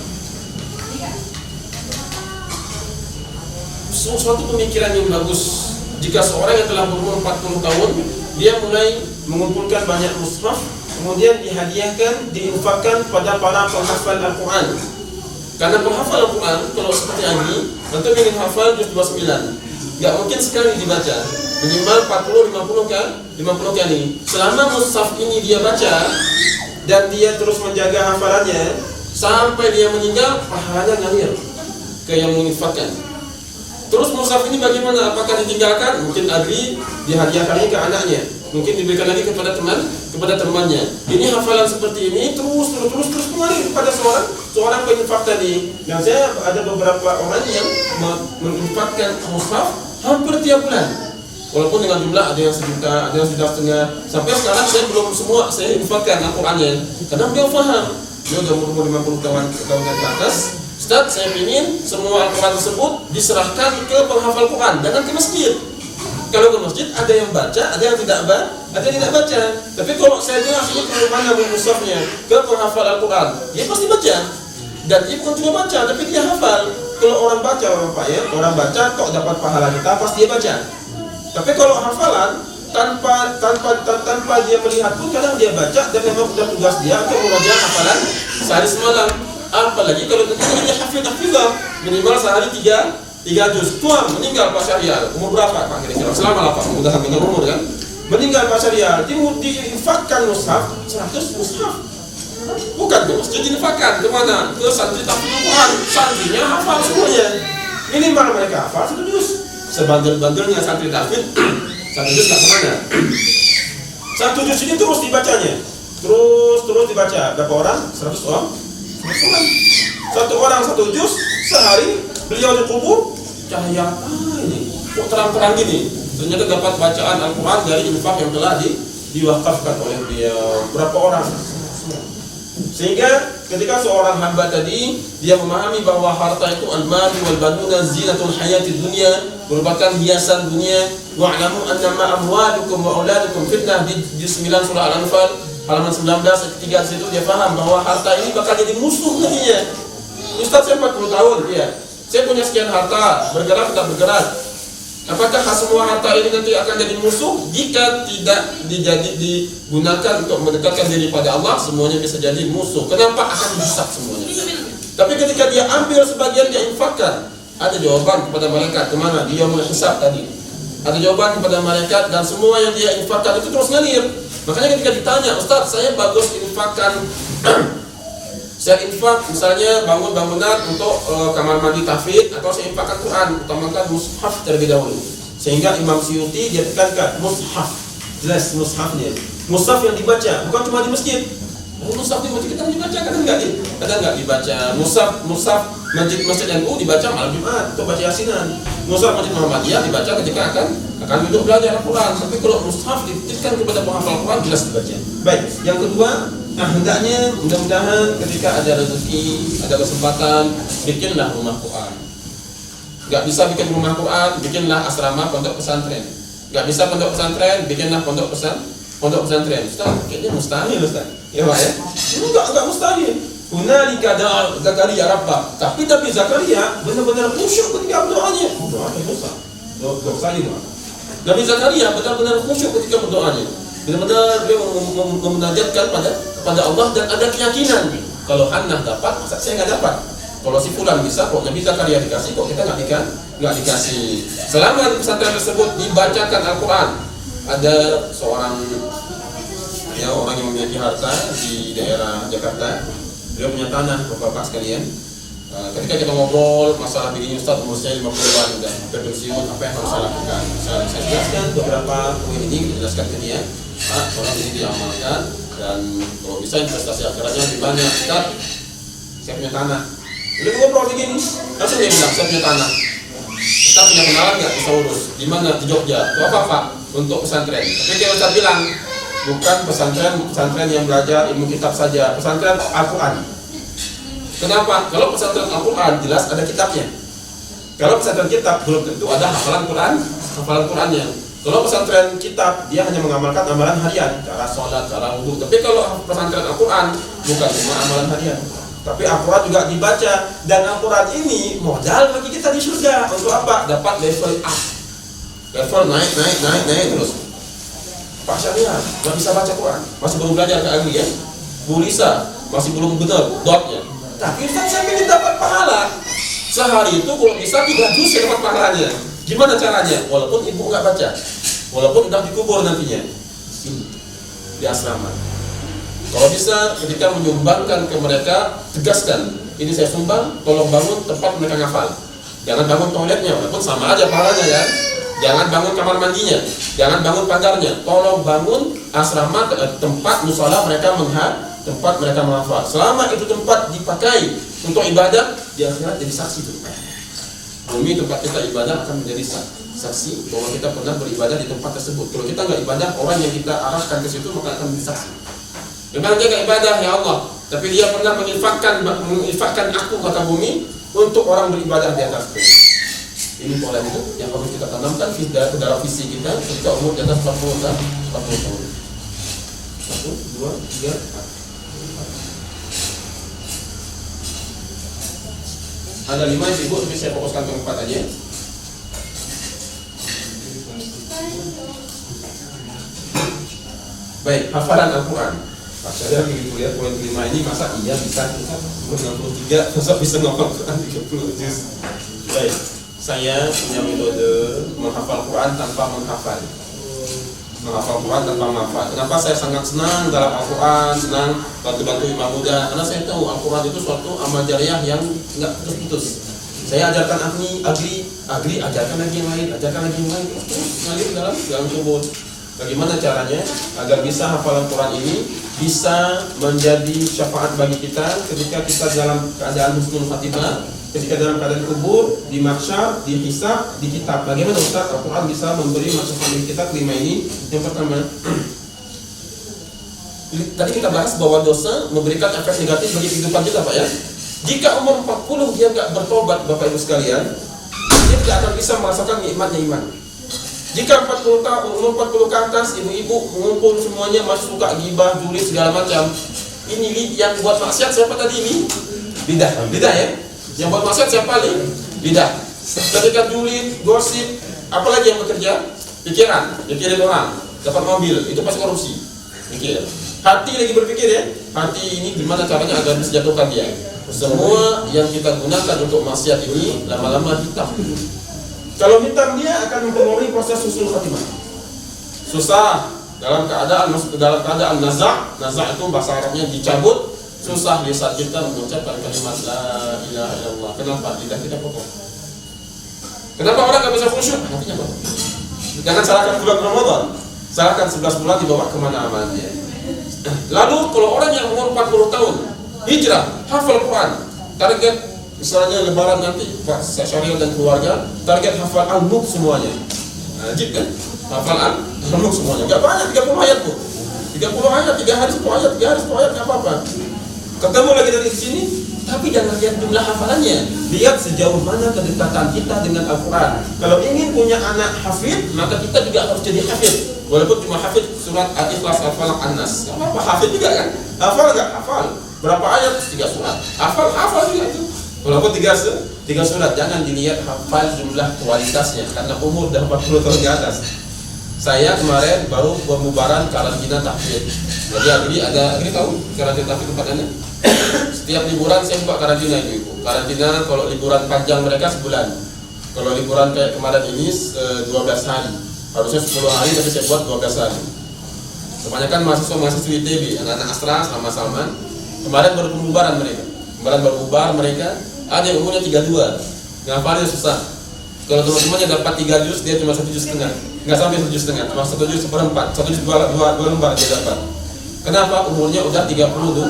suatu pemikiran yang bagus. Jika seorang yang telah berumur 40 tahun, dia mulai mengumpulkan banyak mushaf, kemudian dihadiahkan, diinfakkan pada para penghafal Al-Quran. Karena penghafal Al-Quran, kalau seperti ini, tentu ingin hafal juz 29. Gak mungkin sekali dibaca, minimal 40-50 kali. Selama mushaf ini dia baca dan dia terus menjaga hafalannya sampai dia meninggal, pahalanya ngalir ke yang menginfakkan. Terus mushaf ini bagaimana? Apakah ditinggalkan? Mungkin dihadiahkan lagi ke anaknya, mungkin diberikan lagi kepada temannya. Ini hafalan seperti ini terus mengalir kepada seorang penginfak tadi. Dan saya ada beberapa orang yang menginfakkan mushaf hampir tiap bulan. Walaupun dengan jumlah ada yang 1 juta, ada yang 1,5 juta. Sampai sekarang saya belum semua saya infakkan Al-Qurannya. Karena beliau faham. Dia sudah umur 50 tahun ke atas. Ustaz, saya ingin semua Al-Quran tersebut diserahkan ke penghafal Quran, jangan ke masjid. Kalau ke masjid ada yang baca, ada yang tidak baca. Tapi kalau saya jelas ini ke mana mushafnya, ke penghafal Al-Quran, dia pasti baca. Dan dia bukan cuma baca, tapi dia hafal. Kalau orang baca, Bapak ya, orang baca kok dapat pahala kita, pasti dia baca. Tapi kalau hafalan tanpa dia melihat pun kadang dia baca, dan memang sudah tugas dia untuk mengajar hafalan sehari semalam. Apalagi kalau dia hafizah minimal sehari 3 juz. Tuan meninggal Pak Syahrial, umur berapa Pak kira-kira? Selama 8, mudah dengan umur kan. Meninggal Pak Syahrial, diinfakkan mushaf 100 mushaf. Bukan ke masjid, diinfakkan kemana? Ke santri tahfidzul Quran, santrinya hafal semuanya. Minimal mereka hafal 1 juz. Sebandel-bandelnya santri tahfidz, 1 juz nggak kemana. 1 juz ini terus dibacanya, terus dibaca. Berapa orang? 100 orang. 1 orang 1 juz sehari. Beliau dikubur, cahaya apa ini? Kok terang-terang gini? Ternyata dapat bacaan Al-Quran dari infak yang telah diwakafkan oleh beliau. Berapa orang? Sehingga ketika seorang hamba tadi dia memahami bahwa harta itu al-malu wal banuna zinatul hayatid dunya, merupakan hiasan dunia. Wa'lamu annama amwalukum wa auladukum fitnah, di 9 surah Al-Anfal halaman 19 ayat 3 situ dia paham bahwa harta ini bakal jadi musuh nantinya. Ustaz, saya 40 tahun, ya. Saya punya sekian harta, bergerak tidak bergerak. Apakah semua harta ini nanti akan jadi musuh? Jika tidak digunakan untuk mendekatkan diri pada Allah, semuanya bisa jadi musuh. Kenapa? Akan dihisab semuanya. Tapi ketika dia ambil sebagian, dia infakkan, ada jawaban kepada malaikat kemana dia mulai hisab tadi. Ada jawaban kepada malaikat, dan semua yang dia infakkan itu terus ngalir. Makanya ketika ditanya, Ustaz, saya bagus infakkan saya infak misalnya bangun bangunan untuk kamar mandi tahfidz, atau saya infakkan Quran, utamakan mushaf terlebih dahulu. Sehingga Imam Suyuti dia tekankan mushaf, jelas mushafnya, mushaf yang dibaca, bukan cuma di masjid. Mushaf di masjid kita dibaca, kadang nggak dibaca. Mushaf masjid NU dibaca malam Jumat untuk baca yasinan. Mushaf masjid Muhammadiyah dibaca ketika akan duduk belajar Al-Quran. Tapi kalau mushaf dititipkan kepada penghafal Quran, jelas dibaca. Baik, yang kedua, hendaknya mudah-mudahan ketika ada rezeki, ada kesempatan, bikinlah rumah Quran. Gak bisa bikin rumah Quran, bikinlah asrama pondok pesantren. Gak bisa pondok pesantren, bikinlah pondok pesantren. Ustaz, kayaknya mustahil Ustaz. Ya Pak ya? Enggak mustahil. Hunalika da'a Zakaria Rabbah. Tapi Nabi Zakaria benar-benar khusyuk ketika berdoanya. Doanya Musa. dosa ini. Nabi Zakaria benar-benar khusyuk ketika berdoanya. Benar-benar beliau memunajatkan kepada Allah dan ada keyakinan. Kalau Hannah dapat, masa saya nggak dapat? Kalau si Fulan bisa, kok Nabi Zakaria dikasih, kok kita nggak dikasih? Selama di pesantren tersebut dibacakan Al-Quran, ada seorang orang yang memiliki harta di daerah Jakarta. Beliau punya tanah, bapak-bapak sekalian. Ketika kita ngobrol masalah begini, Ustaz umur saya 50-an dan berpensiun, apa yang harus saya lakukan? Saya jelaskan beberapa poin ini, dijelaskan ke dia. Orang ini diamalkan dan kalau bisa investasi akhiratnya lebih banyak. Ustaz, saya punya tanah. Beliau ngobrol begini, langsung dia bilang, saya punya tanah. Ustaz punya kenalan nggak bisa urus? Di mana? Di Jogja. Itu apa? Untuk pesantren. Tapi dia Ustaz bilang, bukan pesantren yang belajar ilmu kitab saja, pesantren Al-Quran. Kenapa? Kalau pesantren Al-Quran jelas ada kitabnya. Kalau pesantren kitab belum tentu ada hafalan Qurannya. Kalau pesantren kitab dia hanya mengamalkan amalan harian, cara sholat, cara wudhu. Tapi kalau pesantren Al-Quran bukan cuma amalan harian, tapi Al-Quran juga dibaca. Dan Al-Quran ini modal bagi kita di surga. Untuk apa? Dapat level up, level naik terus. Pak Syariah nggak bisa baca Quran, masih belum belajar ke Agri ya. Bu Lisa masih belum benar dotnya. Tapi Ustaz saya ingin dapat pahala. Sehari itu kalau bisa 3 juz saya dapat pahalanya. Gimana caranya? Walaupun ibu nggak baca, walaupun udah dikubur nantinya di asrama. Kalau bisa ketika menyumbangkan ke mereka, tegaskan, ini saya sumbang, tolong bangun tempat mereka ngafal. Jangan bangun toiletnya, walaupun sama aja pahalanya ya. Jangan bangun kamar mandinya, jangan bangun pagarnya. Tolong bangun asrama, tempat musola mereka tempat mereka menghafal. Selama itu tempat dipakai untuk ibadah, di akhirat jadi saksi itu. Bumi tempat kita ibadah akan menjadi saksi bahwa kita pernah beribadah di tempat tersebut. Kalau kita nggak ibadah, orang yang kita arahkan ke situ maka akan menjadi saksi. Dengan dia nggak ibadah ya Allah, tapi dia pernah menginfakkan aku kata bumi untuk orang beribadah di atasku. Ini pola hidup yang harus kita tanamkan ke dalam visi kita ketika umur di atas 40 tahun. 1, 2, 3, 4. Ada 5 ibu, tapi saya fokuskan ke 4 aja. Baik, hafalan Al-Quran. Pak saya begitu ya, poin 5 ini masa iya bisa 63, masa bisa ngapal Quran 30 juz. Baik, saya punya metode menghafal Quran tanpa menghafal. Menghafal Quran tanpa menghafal. Kenapa saya sangat senang dalam Al-Quran, senang bantu-bantu imam muda? Karena saya tahu Al-Quran itu suatu amal jariah yang nggak putus-putus. Saya ajarkan Agri, ajarkan lagi yang lain, terus ngalir dalam kubur. Bagaimana caranya agar bisa hafalan Quran ini bisa menjadi syafaat bagi kita ketika kita dalam keadaan husnul khatimah, ketika dalam keadaan kubur, di mahsyar, di hisab, di kitab. Bagaimana Ustaz Al-Quran bisa memberi masukan bagi kita kelima ini? Yang pertama, tadi kita bahas bahwa dosa memberikan efek negatif bagi kehidupan kita, Pak ya. Jika umur 40 dia nggak bertobat, Bapak Ibu sekalian, dia tidak akan bisa merasakan nikmatnya iman. Jika 40 tahun, umur 40 ke atas, ibu-ibu mengumpul semuanya masih suka gibah, juri segala macam. Ini yang buat maksiat siapa tadi ini? Bidah ya. Yang buat maksiat siapa nih? Bidah. Ketika julid, gosip, apalagi yang bekerja? Pikirin orang, dapat mobil, itu pasti korupsi. Pikir. Hati lagi berpikir ya. Hati ini gimana caranya agar bisa jatuhkan dia. Semua yang kita gunakan untuk maksiat ini lama-lama hitam. Kalau hitam dia akan mempengaruhi proses husnul khatimah. Susah dalam keadaan nazak itu bahasa Arabnya dicabut. Susah lisan kita mengucapkan kalimat la ilaha illallah. Kenapa? Lidah kita kotor. Kenapa orang nggak bisa khusyuk? Hatinya kotor. Jangan salahkan bulan Ramadan, salahkan 11 bulan dibawa kemana amannya. Lalu kalau orang yang umur 40 tahun hijrah, hafal Quran, target misalnya lebaran nanti Pak Syariah dan keluarga, target hafal Al-Mulk semuanya. Ajib kan? Hafal Al-Mulk semuanya. Gak banyak, 30 ayat Bu. 30 ayat, 3 hari 1 ayat, 3 hari 1 ayat, gak apa-apa. Ketemu lagi dari sini, tapi jangan lihat jumlah hafalannya. Lihat sejauh mana kedekatan kita dengan Al-Quran. Kalau ingin punya anak hafid, maka kita juga harus jadi hafid. Walaupun cuma hafid surat Al-Ikhlas, Al-Falaq, An-Nas. Gak apa-apa, hafid juga kan? Hafal gak? Hafal. Berapa ayat? 3 surat. Hafal juga itu. Walaupun 3 3 surat, jangan dilihat hafal jumlah kualitasnya karena umur dah 40 tahun ke atas. Saya kemarin baru pembubaran karantina tahfidz. Jadi agri tahu karantina tahfidz tempatnya? Setiap liburan saya buka karantina itu. Karantina kalau liburan panjang mereka sebulan. Kalau liburan kayak kemarin ini 12 hari. Harusnya 10 hari tapi saya buat 12 hari. Kebanyakan mahasiswa ITB, anak-anak Astra sama-sama. Kemarin baru pembubaran mereka. Kemarin baru bubar mereka. Ada yang umurnya 32, ngapalnya susah. Kalau teman-temannya dapat 3 juz, dia cuma 1 juz setengah. Nggak sampai 1 juz setengah, cuma 1 juz seperempat, 1 juz 2 lembar dia dapat. Kenapa? Umurnya udah 30 tuh.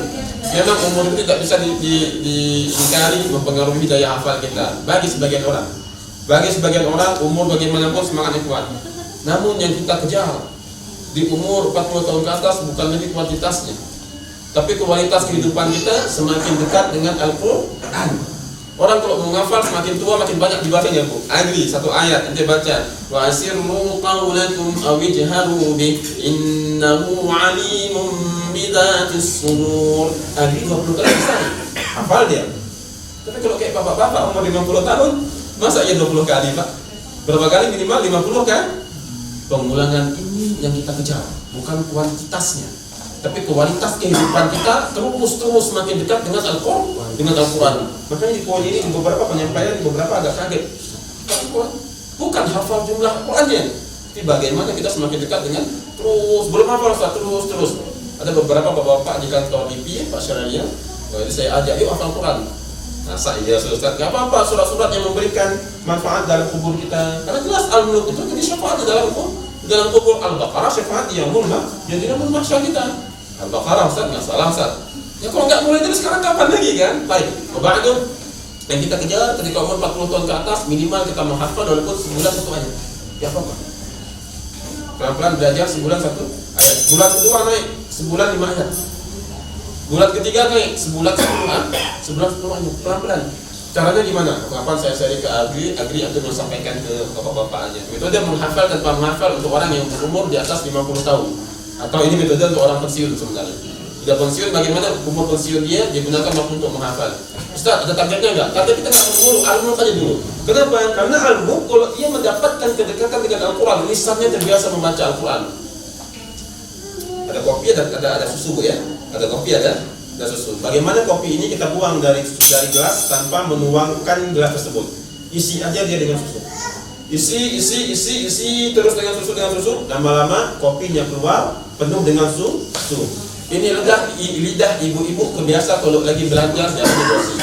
Memang umur itu tidak bisa diingkari mempengaruhi daya hafal kita. Bagi sebagian orang, umur bagaimanapun semangatnya kuat. Namun yang kita kejar di umur 40 tahun ke atas bukan lagi kuantitasnya, tapi kualitas kehidupan kita semakin dekat dengan Al-Quran. Orang kalau menghafal semakin tua makin banyak dibacanya, Bu. Agri satu ayat ente baca, wa asirru qawlakum aw ijharu bi innahu alimun bidzatis sudur. Agri 20 kali bisa hafal dia. Tapi kalau kayak bapak-bapak umur 50 tahun, masa ya 20 kali, Pak? Berapa kali? Minimal 50 kan? Pengulangan ini yang kita kejar, bukan kuantitasnya, tapi kualitas kehidupan kita terus makin dekat dengan Al-Quran. Makanya di poin ini di beberapa penyampaian, di beberapa agak kaget. Bukan hafal jumlah Qurannya, tapi bagaimana kita semakin dekat dengan belum hafal terus. Ada beberapa bapak-bapak di kantor BP, Pak Syaraya, jadi saya ajak, yuk hafal Quran. Nah, saya Ustaz, nggak apa-apa surat-surat yang memberikan manfaat dalam kubur kita. Karena jelas Al-Mulk itu jadi syafaat dalam kubur. Al-Baqarah syafaat yang mulma, yang tidak mahsyar kita. Al-Baqarah Ustaz, nggak salah Ustaz. Ya kalau nggak mulai dari sekarang kapan lagi kan? Baik, itu yang kita kejar ketika umur 40 tahun ke atas minimal kita menghafal walaupun sebulan 1 ayat. Ya apa? Pelan-pelan belajar sebulan 1 ayat. Bulan kedua naik sebulan 5 ayat. Bulan ketiga naik sebulan 10 ayat. Pelan-pelan. Caranya gimana? Kapan saya share ke Agri untuk menyampaikan ke bapak-bapaknya. Itu dia menghafal tanpa menghafal untuk orang yang berumur di atas 50 tahun. Atau ini metode untuk orang pensiun sebenarnya. Sudah pensiun, bagaimana umur pensiun dia gunakan waktu untuk menghafal. Ustaz, ada targetnya enggak? Target kita enggak perlu Al-Mulk aja dulu. Kenapa? Karena Al-Mulk kalau dia mendapatkan kedekatan dengan Al-Quran, lisannya terbiasa membaca Al-Quran. Ada kopi, ada susu ya. Ada kopi, ada susu. Bagaimana kopi ini kita buang dari gelas tanpa menuangkan gelas tersebut? Isi aja dia dengan susu. Isi terus dengan susu. Lama-lama kopinya keluar penuh dengan susu. Ini lidah ibu-ibu kebiasa kalau lagi belajar jangan gosip,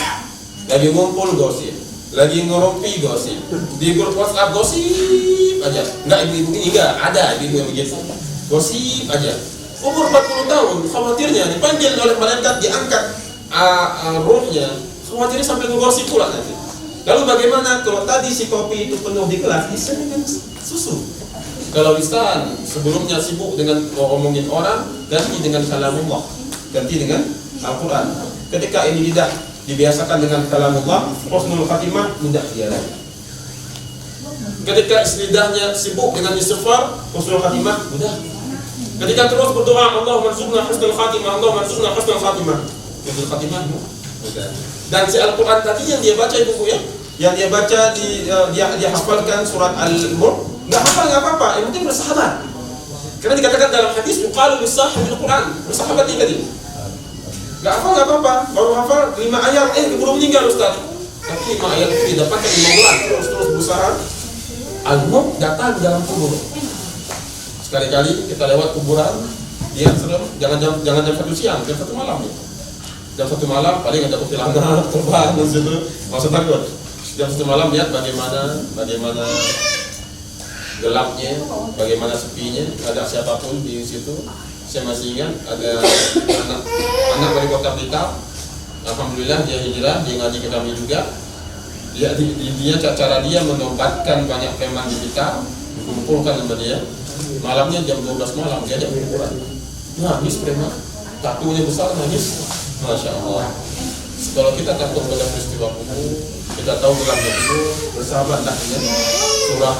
lagi ngumpul gosip, lagi ngerumpi gosip, di grup WhatsApp gosip aja. Enggak, ibu-ibu ini enggak ada ibu yang begitu, gosip aja. Umur 40 tahun, khawatirnya dipanggil oleh malaikat, diangkat ruhnya, khawatirnya sampai ngegosip pula nanti. Lalu bagaimana kalau tadi si kopi itu penuh di gelas, bisa dengan susu? Kalau lisan sebelumnya sibuk dengan ngomongin orang, ganti dengan kalamullah, ganti dengan Al-Quran. Ketika ini lidah dibiasakan dengan kalamullah, husnul khatimah mudah dia lagi. Ketika lidahnya sibuk dengan istighfar, husnul khatimah mudah. Ketika terus berdoa, Allahumma rzuqna husnul khatimah, Allahumma rzuqna husnul khatimah, husnul khatimah mudah. Dan si Al-Quran tadi yang dia baca ibu ya, yang dia baca dia hafalkan surat Al-Mulk. Nggak hafal nggak apa-apa, yang penting bersahabat. Karena dikatakan dalam hadis yuqalu lis-sahibil Quran, bersahabat ini tadi. Nggak hafal nggak apa-apa, baru hafal 5 ayat, keburu meninggal Ustaz. Tapi 5 ayat itu didapatkan 5 bulan, terus berusaha. Al-Mulk datang di dalam kubur. Sekali-kali kita lewat kuburan, dia serem, jangan jam 1 siang, jam 1 malam ya. Jam 1 malam paling ada kuntilanak terbang di situ, maksud takut. Jam 1 malam lihat bagaimana gelapnya, bagaimana sepinya, ada siapapun di situ. Saya masih ingat ada anak dari kota Blitar. Alhamdulillah dia hijrah, dia ngaji ke kami juga. Dia cara dia menobatkan banyak preman di Blitar, dikumpulkan sama dia. Malamnya jam 12 malam dia ajak kuburan. Nangis preman, tatunya besar nangis. Masya Allah. Kalau kita takut pada peristiwa kubur, kita tahu gelapnya kubur, bersahabatlah dengan surah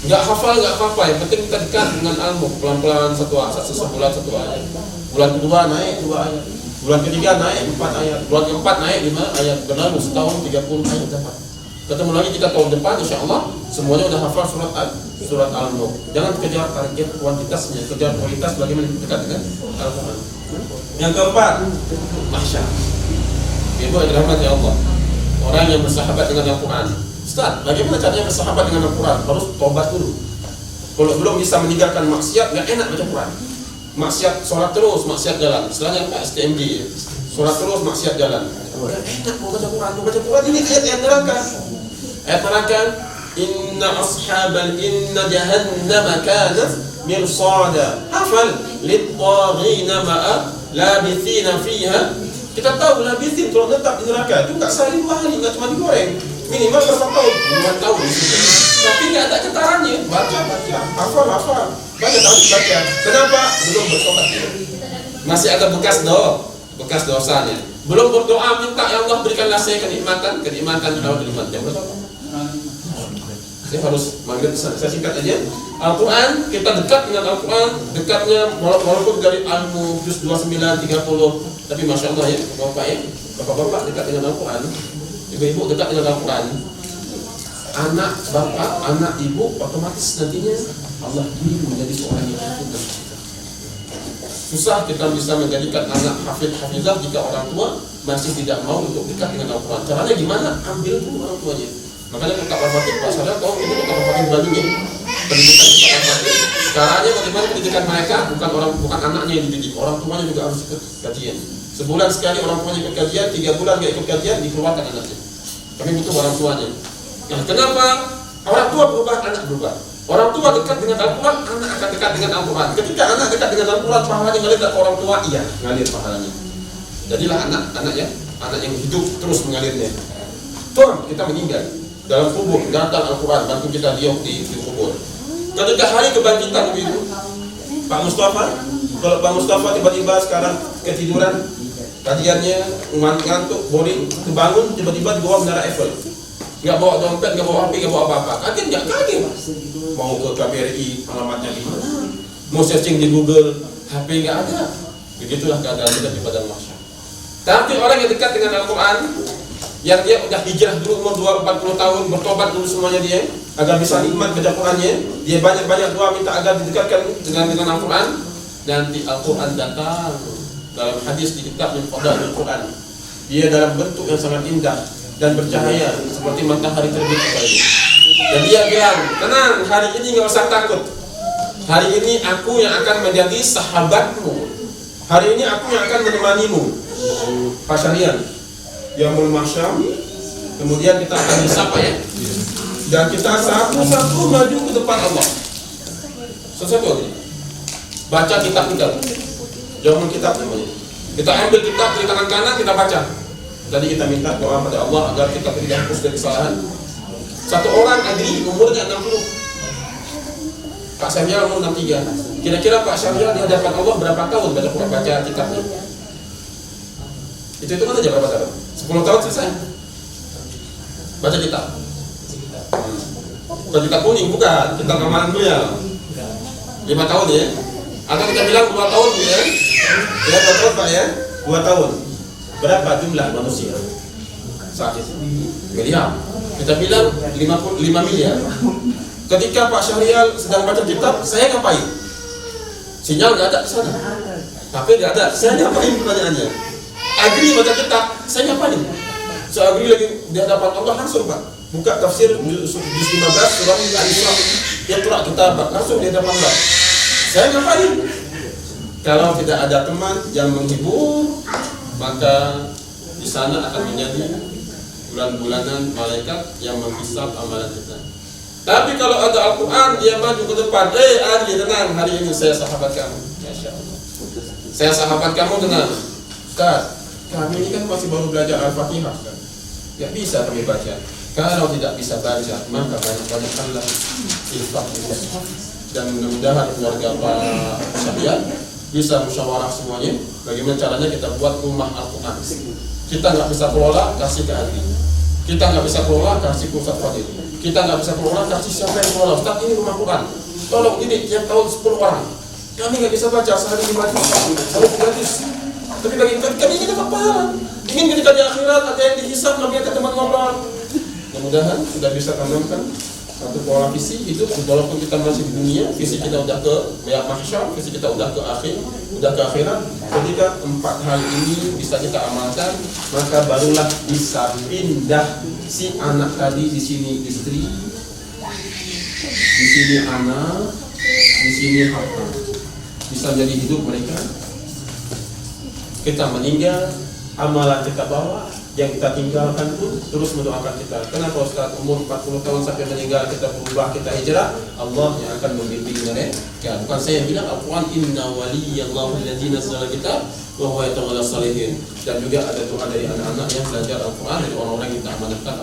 Nggak hafal nggak apa-apa, yang penting kita dekat dengan Al-Mulk, pelan-pelan sebulan 1 ayat. Bulan kedua naik 2 ayat. Bulan ketiga naik 4 ayat, bulan keempat naik 5 ayat, berlalu setahun 30 ayat dapat. Ketemu lagi kita tahun depan, insya Allah semuanya udah hafal surat Al-Mulk. Jangan kejar target kuantitasnya, kejar kualitas bagaimana dekat dengan Al-Quran. Yang keempat, mahsyar. Ibu yang dirahmati Allah, orang yang bersahabat dengan Al-Quran. Ustaz, bagaimana caranya bersahabat dengan Al-Quran? Harus tobat dulu. Kalau belum bisa meninggalkan maksiat, nggak enak baca Quran. Maksiat, sholat terus, maksiat jalan. Istilahnya apa? STMJ. Sholat terus, maksiat jalan. Nggak enak mau baca Quran. Mau baca Quran ini ayat-ayat neraka. Ayat neraka. Inna jahannama kanat mirsada. Hafal. Lit-taghina ma'a labithina fiha. Kita tahu labithin kalau tetap di neraka itu nggak sehari 2 hari, nggak cuma digoreng. Minimal berapa tahun? 2 tahun. Tapi nggak ada cetarannya. Baca, hafal. Baca. Kenapa? Belum bertobat. Masih ada bekas dosanya. Belum berdoa minta ya Allah berikanlah saya kenikmatan kalau nikmat. Yang bertobat. Saya harus manggil pesan. Saya singkat aja. Al-Quran, kita dekat dengan Al-Quran, dekatnya walaupun dari Al-Mulk juz 29, 30. Tapi Masya Allah ya, Bapak-bapak dekat dengan Al-Quran, ibu-ibu dekat dengan Al-Quran. Anak bapak, anak ibu otomatis nantinya Allah kirim menjadi seorang yang hafid. Susah kita bisa menjadikan anak hafizah jika orang tua masih tidak mau untuk dekat dengan Al-Quran. Caranya gimana? Ambil dulu orang tuanya. Makanya Kota Al-Fatih, Pak Sadar tahu ini Kota Al-Fatih Bandung ya. Pendidikan Kota Al-Fatih. Caranya bagaimana pendidikan mereka? Bukan anaknya yang dididik, orang tuanya juga harus ikut kajian. Sebulan sekali orang tuanya ikut kajian, 3 bulan nggak ikut kajian, dikeluarkan anaknya. Kami butuh orang tuanya. Nah, kenapa? Orang tua berubah, anak berubah. Orang tua dekat dengan Al-Quran, anak akan dekat dengan Al-Quran. Ketika anak dekat dengan Al-Quran, pahalanya ngalir ke orang tua, iya, ngalir pahalanya. Jadilah anak yang hidup terus mengalirnya. Tuh, kita meninggal dalam kubur, datang Al-Quran, bantu kita diok di kubur. Ketika hari kebangkitan itu, Pak Mustafa, kalau Pak Mustafa tiba-tiba sekarang ketiduran, kajiannya ngantuk, boring, kebangun, tiba-tiba di bawah menara Eiffel. Nggak bawa dompet, nggak bawa HP, nggak bawa apa-apa. Kaget nggak? Kaget. Mau ke KBRI, alamatnya di mana? Mau searching di Google, HP nggak ada. Begitulah keadaan kita di padang mahsyar. Tapi orang yang dekat dengan Al-Quran, yang dia udah hijrah dulu umur 40 tahun, bertobat dulu semuanya dia, agar bisa nikmat baca Qurannya, dia banyak-banyak doa minta agar didekatkan dengan Al-Quran. Nanti Al-Quran datang dalam hadis di kitab Al Quran. Dia dalam bentuk yang sangat indah dan bercahaya seperti matahari terbit pagi. Dan dia bilang, tenang, hari ini nggak usah takut. Hari ini aku yang akan menjadi sahabatmu. Hari ini aku yang akan menemanimu. Pak Syarian, Yaumul Mahsyar. Kemudian kita akan disapa ya. Dan kita satu-satu maju ke depan Allah. Satu-satu lagi. Baca kitab kita. Yaumul kitab namanya. Kita ambil kitab di tangan kanan, kita baca. Tadi kita minta doa pada Allah agar kita tidak hapus dari kesalahan. Satu orang Adri umurnya 60. Pak Syariah umur 63. Kira-kira Pak Syariah di hadapan Allah berapa tahun baca kitabnya? Itu kan aja berapa tahun? 10 tahun selesai. Baca kitab. Bukan kitab kuning, bukan. Kitab amalan dunia. 5 tahun ya. Atau kita bilang 2 tahun ya. Ya 2 tahun Pak ya. 2 tahun. Berapa jumlah manusia saat itu? Miliar. Kita bilang 5 miliar. Ketika Pak Syahrial sedang baca kitab, saya ngapain? Sinyal nggak ada di sana, HP nggak ada. Saya ngapain pertanyaannya? Agri baca kitab, saya ngapain? Saya Agri lagi di hadapan Allah langsung Pak. Buka tafsir juz 15 surah Al-Isra. Iqra kitab langsung di hadapan Allah. Saya ngapain? Kalau tidak ada teman yang menghibur, maka di sana akan menjadi bulan-bulanan malaikat yang menghisab amalan kita. Tapi kalau ada Al-Quran, dia maju ke depan. Adi, tenang, hari ini saya sahabat kamu. Saya sahabat kamu, tenang. Ustaz, kami ini kan masih baru belajar Al-Fatihah kan? Gak bisa kami baca. Kalau tidak bisa baca, maka banyak-banyakkanlah infak. Dan mudah-mudahan keluarga Pak Syahrial bisa musyawarah semuanya. Bagaimana caranya kita buat rumah Al-Quran. Kita nggak bisa kelola, kasih ke Adi. Kita nggak bisa kelola, kasih ke Ustaz Fadil. Kita nggak bisa kelola, kasih siapa yang kelola. Ustaz, ini rumah Quran. Tolong ini tiap tahun 10 orang. Kami nggak bisa baca sehari 5 juz. Harus gratis. Tapi bagi kami ingin dapat pahala. Ingin ketika di akhirat ada yang dihisab, Nabi ada teman ngobrol. Mudah-mudahan sudah bisa tanamkan satu pola visi hidup, walaupun kita masih di dunia, visi kita udah ke mahsyar, visi kita udah ke akhirat. Ketika 4 hal ini bisa kita amalkan, maka barulah bisa pindah si anak tadi, di sini istri, di sini anak, di sini harta. Bisa jadi hidup mereka. Kita meninggal, amalan kita bawa, yang kita tinggalkan pun terus mendoakan kita. Kenapa Ustaz umur 40 tahun sampai meninggal kita berubah, kita hijrah? Allah yang akan membimbing mereka. Bukan saya yang bilang. Al-Quran, inna waliyallahu alladzi nazzala kitab wa huwa yatawalla shalihin. Dan juga ada doa dari anak-anak yang belajar Al-Quran, dari orang-orang yang kita amanatkan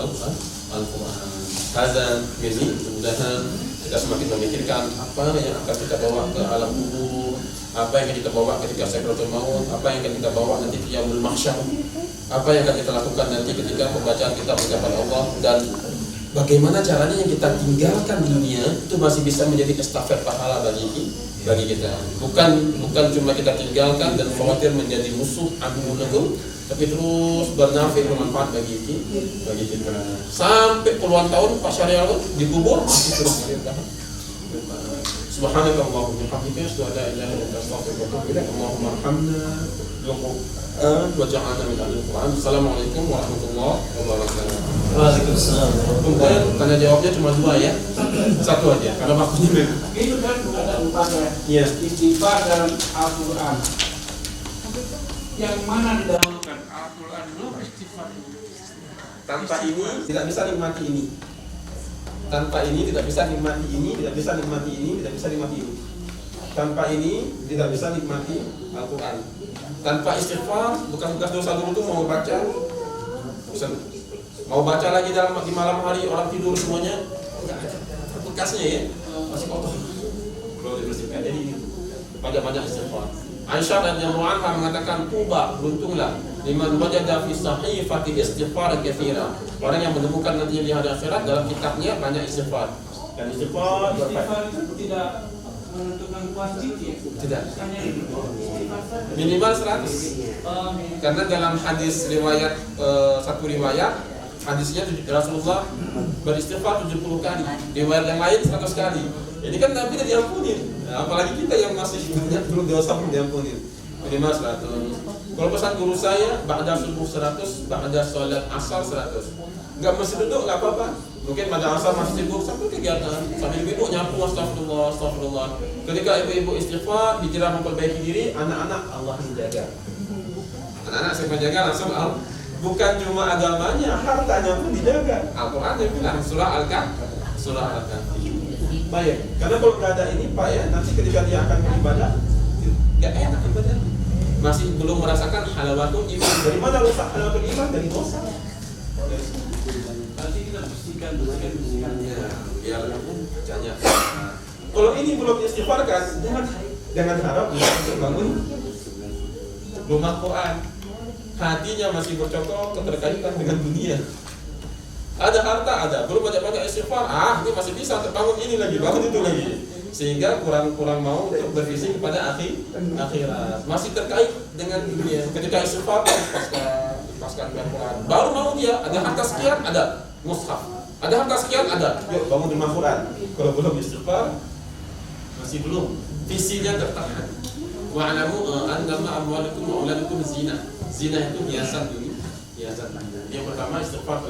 Al-Quran. Hazan ini mudah-mudahan kita semakin memikirkan apa yang akan kita bawa ke alam kubur, apa yang akan kita bawa ketika sakratul maut, apa yang akan kita bawa nanti di yaumul mahsyar, apa yang akan kita lakukan nanti ketika pembacaan kitab ucapan Allah, dan bagaimana caranya yang kita tinggalkan di dunia itu masih bisa menjadi estafet pahala bagi kita. Bukan cuma kita tinggalkan dan khawatir menjadi musuh agung negung, tapi terus bernafi, bermanfaat bagi kita. Sampai puluhan tahun Pak Syariah dikubur masih terus merintah. Subhanakallahumma wa bihamdika asyhadu an la ilaha illa anta astaghfiruka wa atubu ilaik. Allahumma arhamna bil Qur'an wa ja'alna min ahli Qur'an. Assalamualaikum warahmatullahi wabarakatuh. Waalaikumsalam. Mungkin tanya jawabnya cuma 2 ya. Satu aja karena waktunya memang. Itu kan ada 4 ya. Iya. Istighfar dalam Al-Quran. Yang mana didahulukan? Al-Quran dulu, istighfar dulu. Tanpa ini tidak bisa nikmati ini. Tanpa ini tidak bisa nikmati ini, tidak bisa nikmati ini, tidak bisa nikmati ini. Tanpa ini tidak bisa nikmati Al-Quran. Tanpa istighfar, bekas-bekas dosa dulu tuh mau baca, mau baca lagi di malam hari orang tidur semuanya, enggak ada bekasnya ya, masih kotor. Belum dibersihkan. Jadi banyak-banyak istighfar. Aisyah radhiyallahu anha mengatakan, "Tuba, beruntunglah liman wajada fi sahifati istighfar katsira." Orang yang menemukan nantinya di hari akhirat dalam kitabnya banyak istighfar. Dan istighfar Istighfar itu tidak menentukan kuantiti ya? Tidak. Hanya Minimal 100. Karena dalam hadis riwayat satu riwayat hadisnya Rasulullah beristighfar 70 kali. Riwayat yang lain 100 kali. Ini kan Nabi tidak diampunin. Nah, apalagi kita yang masih banyak belum dosa belum diampunin. Minimal 100. Kalau pesan guru saya, ba'da subuh 100, ba'da sholat asar 100. Enggak mesti duduk, enggak apa-apa. Mungkin pada asar masih sibuk sambil kegiatan, sambil ibu nyapu, astagfirullah. Ketika ibu-ibu istighfar, bicara memperbaiki diri, anak-anak Allah menjaga. Anak-anak saya menjaga langsung bukan cuma agamanya, hartanya pun dijaga. Al-Quran yang bilang surah Al-Kahfi. Baik, karena kalau nggak ada ini Pak ya, nanti ketika dia akan beribadah, nggak enak ibadah. Masih belum merasakan halawatul iman. Dari mana rusak halawatul iman? Dari dosa. Nanti kita bersihkan. Ya, biar jangan. Kalau ini belum istighfarkan, jangan harap bisa untuk bangun rumah Quran. Hatinya masih bercokol keterkaitan dengan dunia. Ada harta, ada, belum banyak-banyak istighfar. Ini masih bisa terbangun ini lagi, bangun itu lagi. Sehingga kurang mau untuk bervisi kepada akhirat. Masih terkait dengan dunia. Ketika istighfar, lepaskan Quran. Baru mau dia, ada harta sekian, ada mushaf. Ada harta sekian, ada. Yuk bangun rumah Quran. Kalau belum istighfar, masih belum. Visinya tertahan. Wa'alamu annama amwalukum wa auladukum zina. Zina itu hiasan dunia. Yang pertama istighfar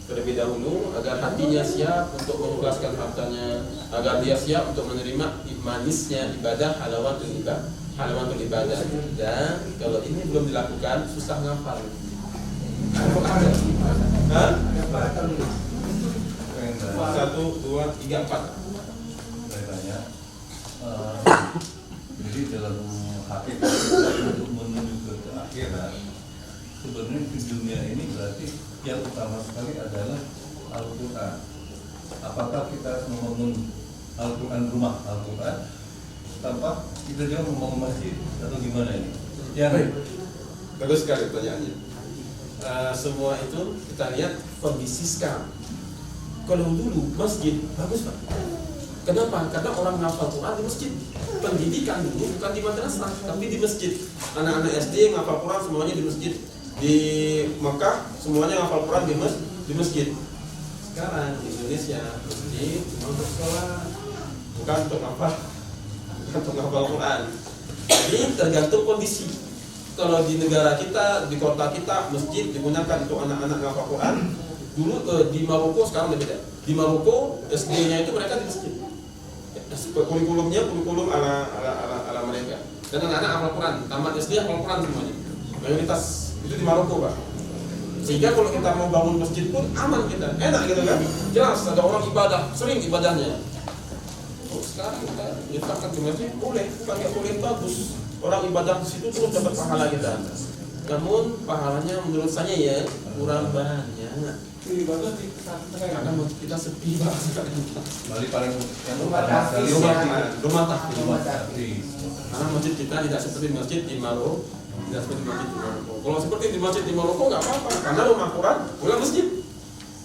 terlebih dahulu agar hatinya siap untuk mengikhlaskan hartanya, agar dia siap untuk menerima manisnya ibadah, halawatul ibadah. Dan kalau ini belum dilakukan, susah ngafal. Hah? 1, 2, 3, 4. Saya tanya, jadi dalam hakikat untuk menuju ke akhirat, sebenarnya di dunia ini berarti yang utama sekali adalah Al-Quran. Apakah kita membangun Al-Quran, rumah Al-Quran, tanpa kita juga membangun masjid atau gimana ini? Ya, baik. Bagus sekali pertanyaannya. Semua itu kita lihat kondisi sekarang. Kalau dulu masjid bagus Pak. Kenapa? Karena orang ngafal Quran di masjid. Pendidikan dulu bukan di madrasah, tapi di masjid. Anak-anak SD ngafal Quran semuanya di masjid. Di Mekah semuanya ngafal Quran di masjid. Sekarang di Indonesia masjid cuma untuk sholat, bukan untuk ngafal Quran. Jadi tergantung kondisi. Kalau di negara kita, di kota kita, masjid digunakan untuk anak-anak ngafal Quran. Dulu di Maroko sekarang udah beda. Di Maroko SD-nya itu mereka di masjid. Kurikulum ala mereka. Dan anak-anak hafal Quran, tamat SD hafal Quran semuanya. Mayoritas itu di Maroko, Pak. Sehingga kalau kita mau bangun masjid pun aman kita, enak gitu kan. Jelas ada orang ibadah, sering ibadahnya. Oh, sekarang kita letakkan di masjid boleh, bukan nggak boleh, bagus. Orang ibadah di situ terus dapat pahala kita. Namun pahalanya menurut saya ya kurang banyak. Ibadah di pesantren. Karena masjid kita sepi banget. Bali paling yang Rumah utama sekali Rumah takfir. rumah takfir. Karena masjid kita tidak seperti masjid di Maroko, tidak seperti masjid di Maroko. Kalau seperti di masjid di Maroko nggak apa-apa, karena rumah Quran bukan masjid.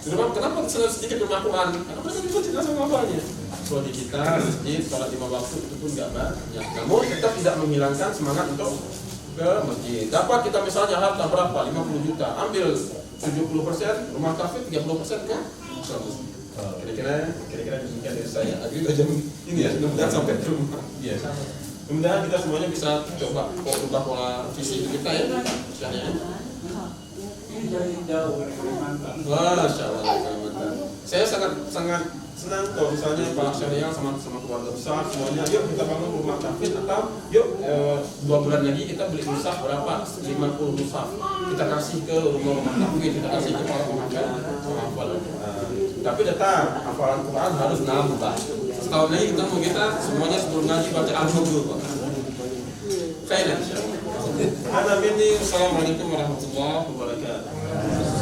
Kenapa sedikit rumah Quran? Karena mereka di masjid langsung ngapalnya. Kalau di kita masjid sholat 5 waktu itu pun nggak banyak. Namun tetap tidak menghilangkan semangat untuk ke masjid. Dapat kita misalnya harta berapa? 50 juta, ambil 70%, rumah kafir 30% kan? Kira-kira demikian dari saya. Agri udah jam ini ya, mudah-mudahan sampai ke rumah. Iya. Mudah-mudahan kita semuanya bisa coba ubah pola visi hidup kita ya. Misalnya. Ini dari jauh dari Kalimantan. Wah, Masya Allah, Kalimantan. Saya sangat senang kalau misalnya Pak Syariah sama keluarga besar semuanya, yuk kita bangun rumah kafir atau yuk 2 bulan lagi kita beli musaf berapa? 50 musaf. Kita kasih ke rumah kafir, kita kasih ke para penghafal. Tapi tetap hafalan Quran harus nambah. Setahun lagi kita semuanya sebelum ngaji baca Al-Hudud. Khairan insyaallah. Assalamualaikum warahmatullahi wabarakatuh.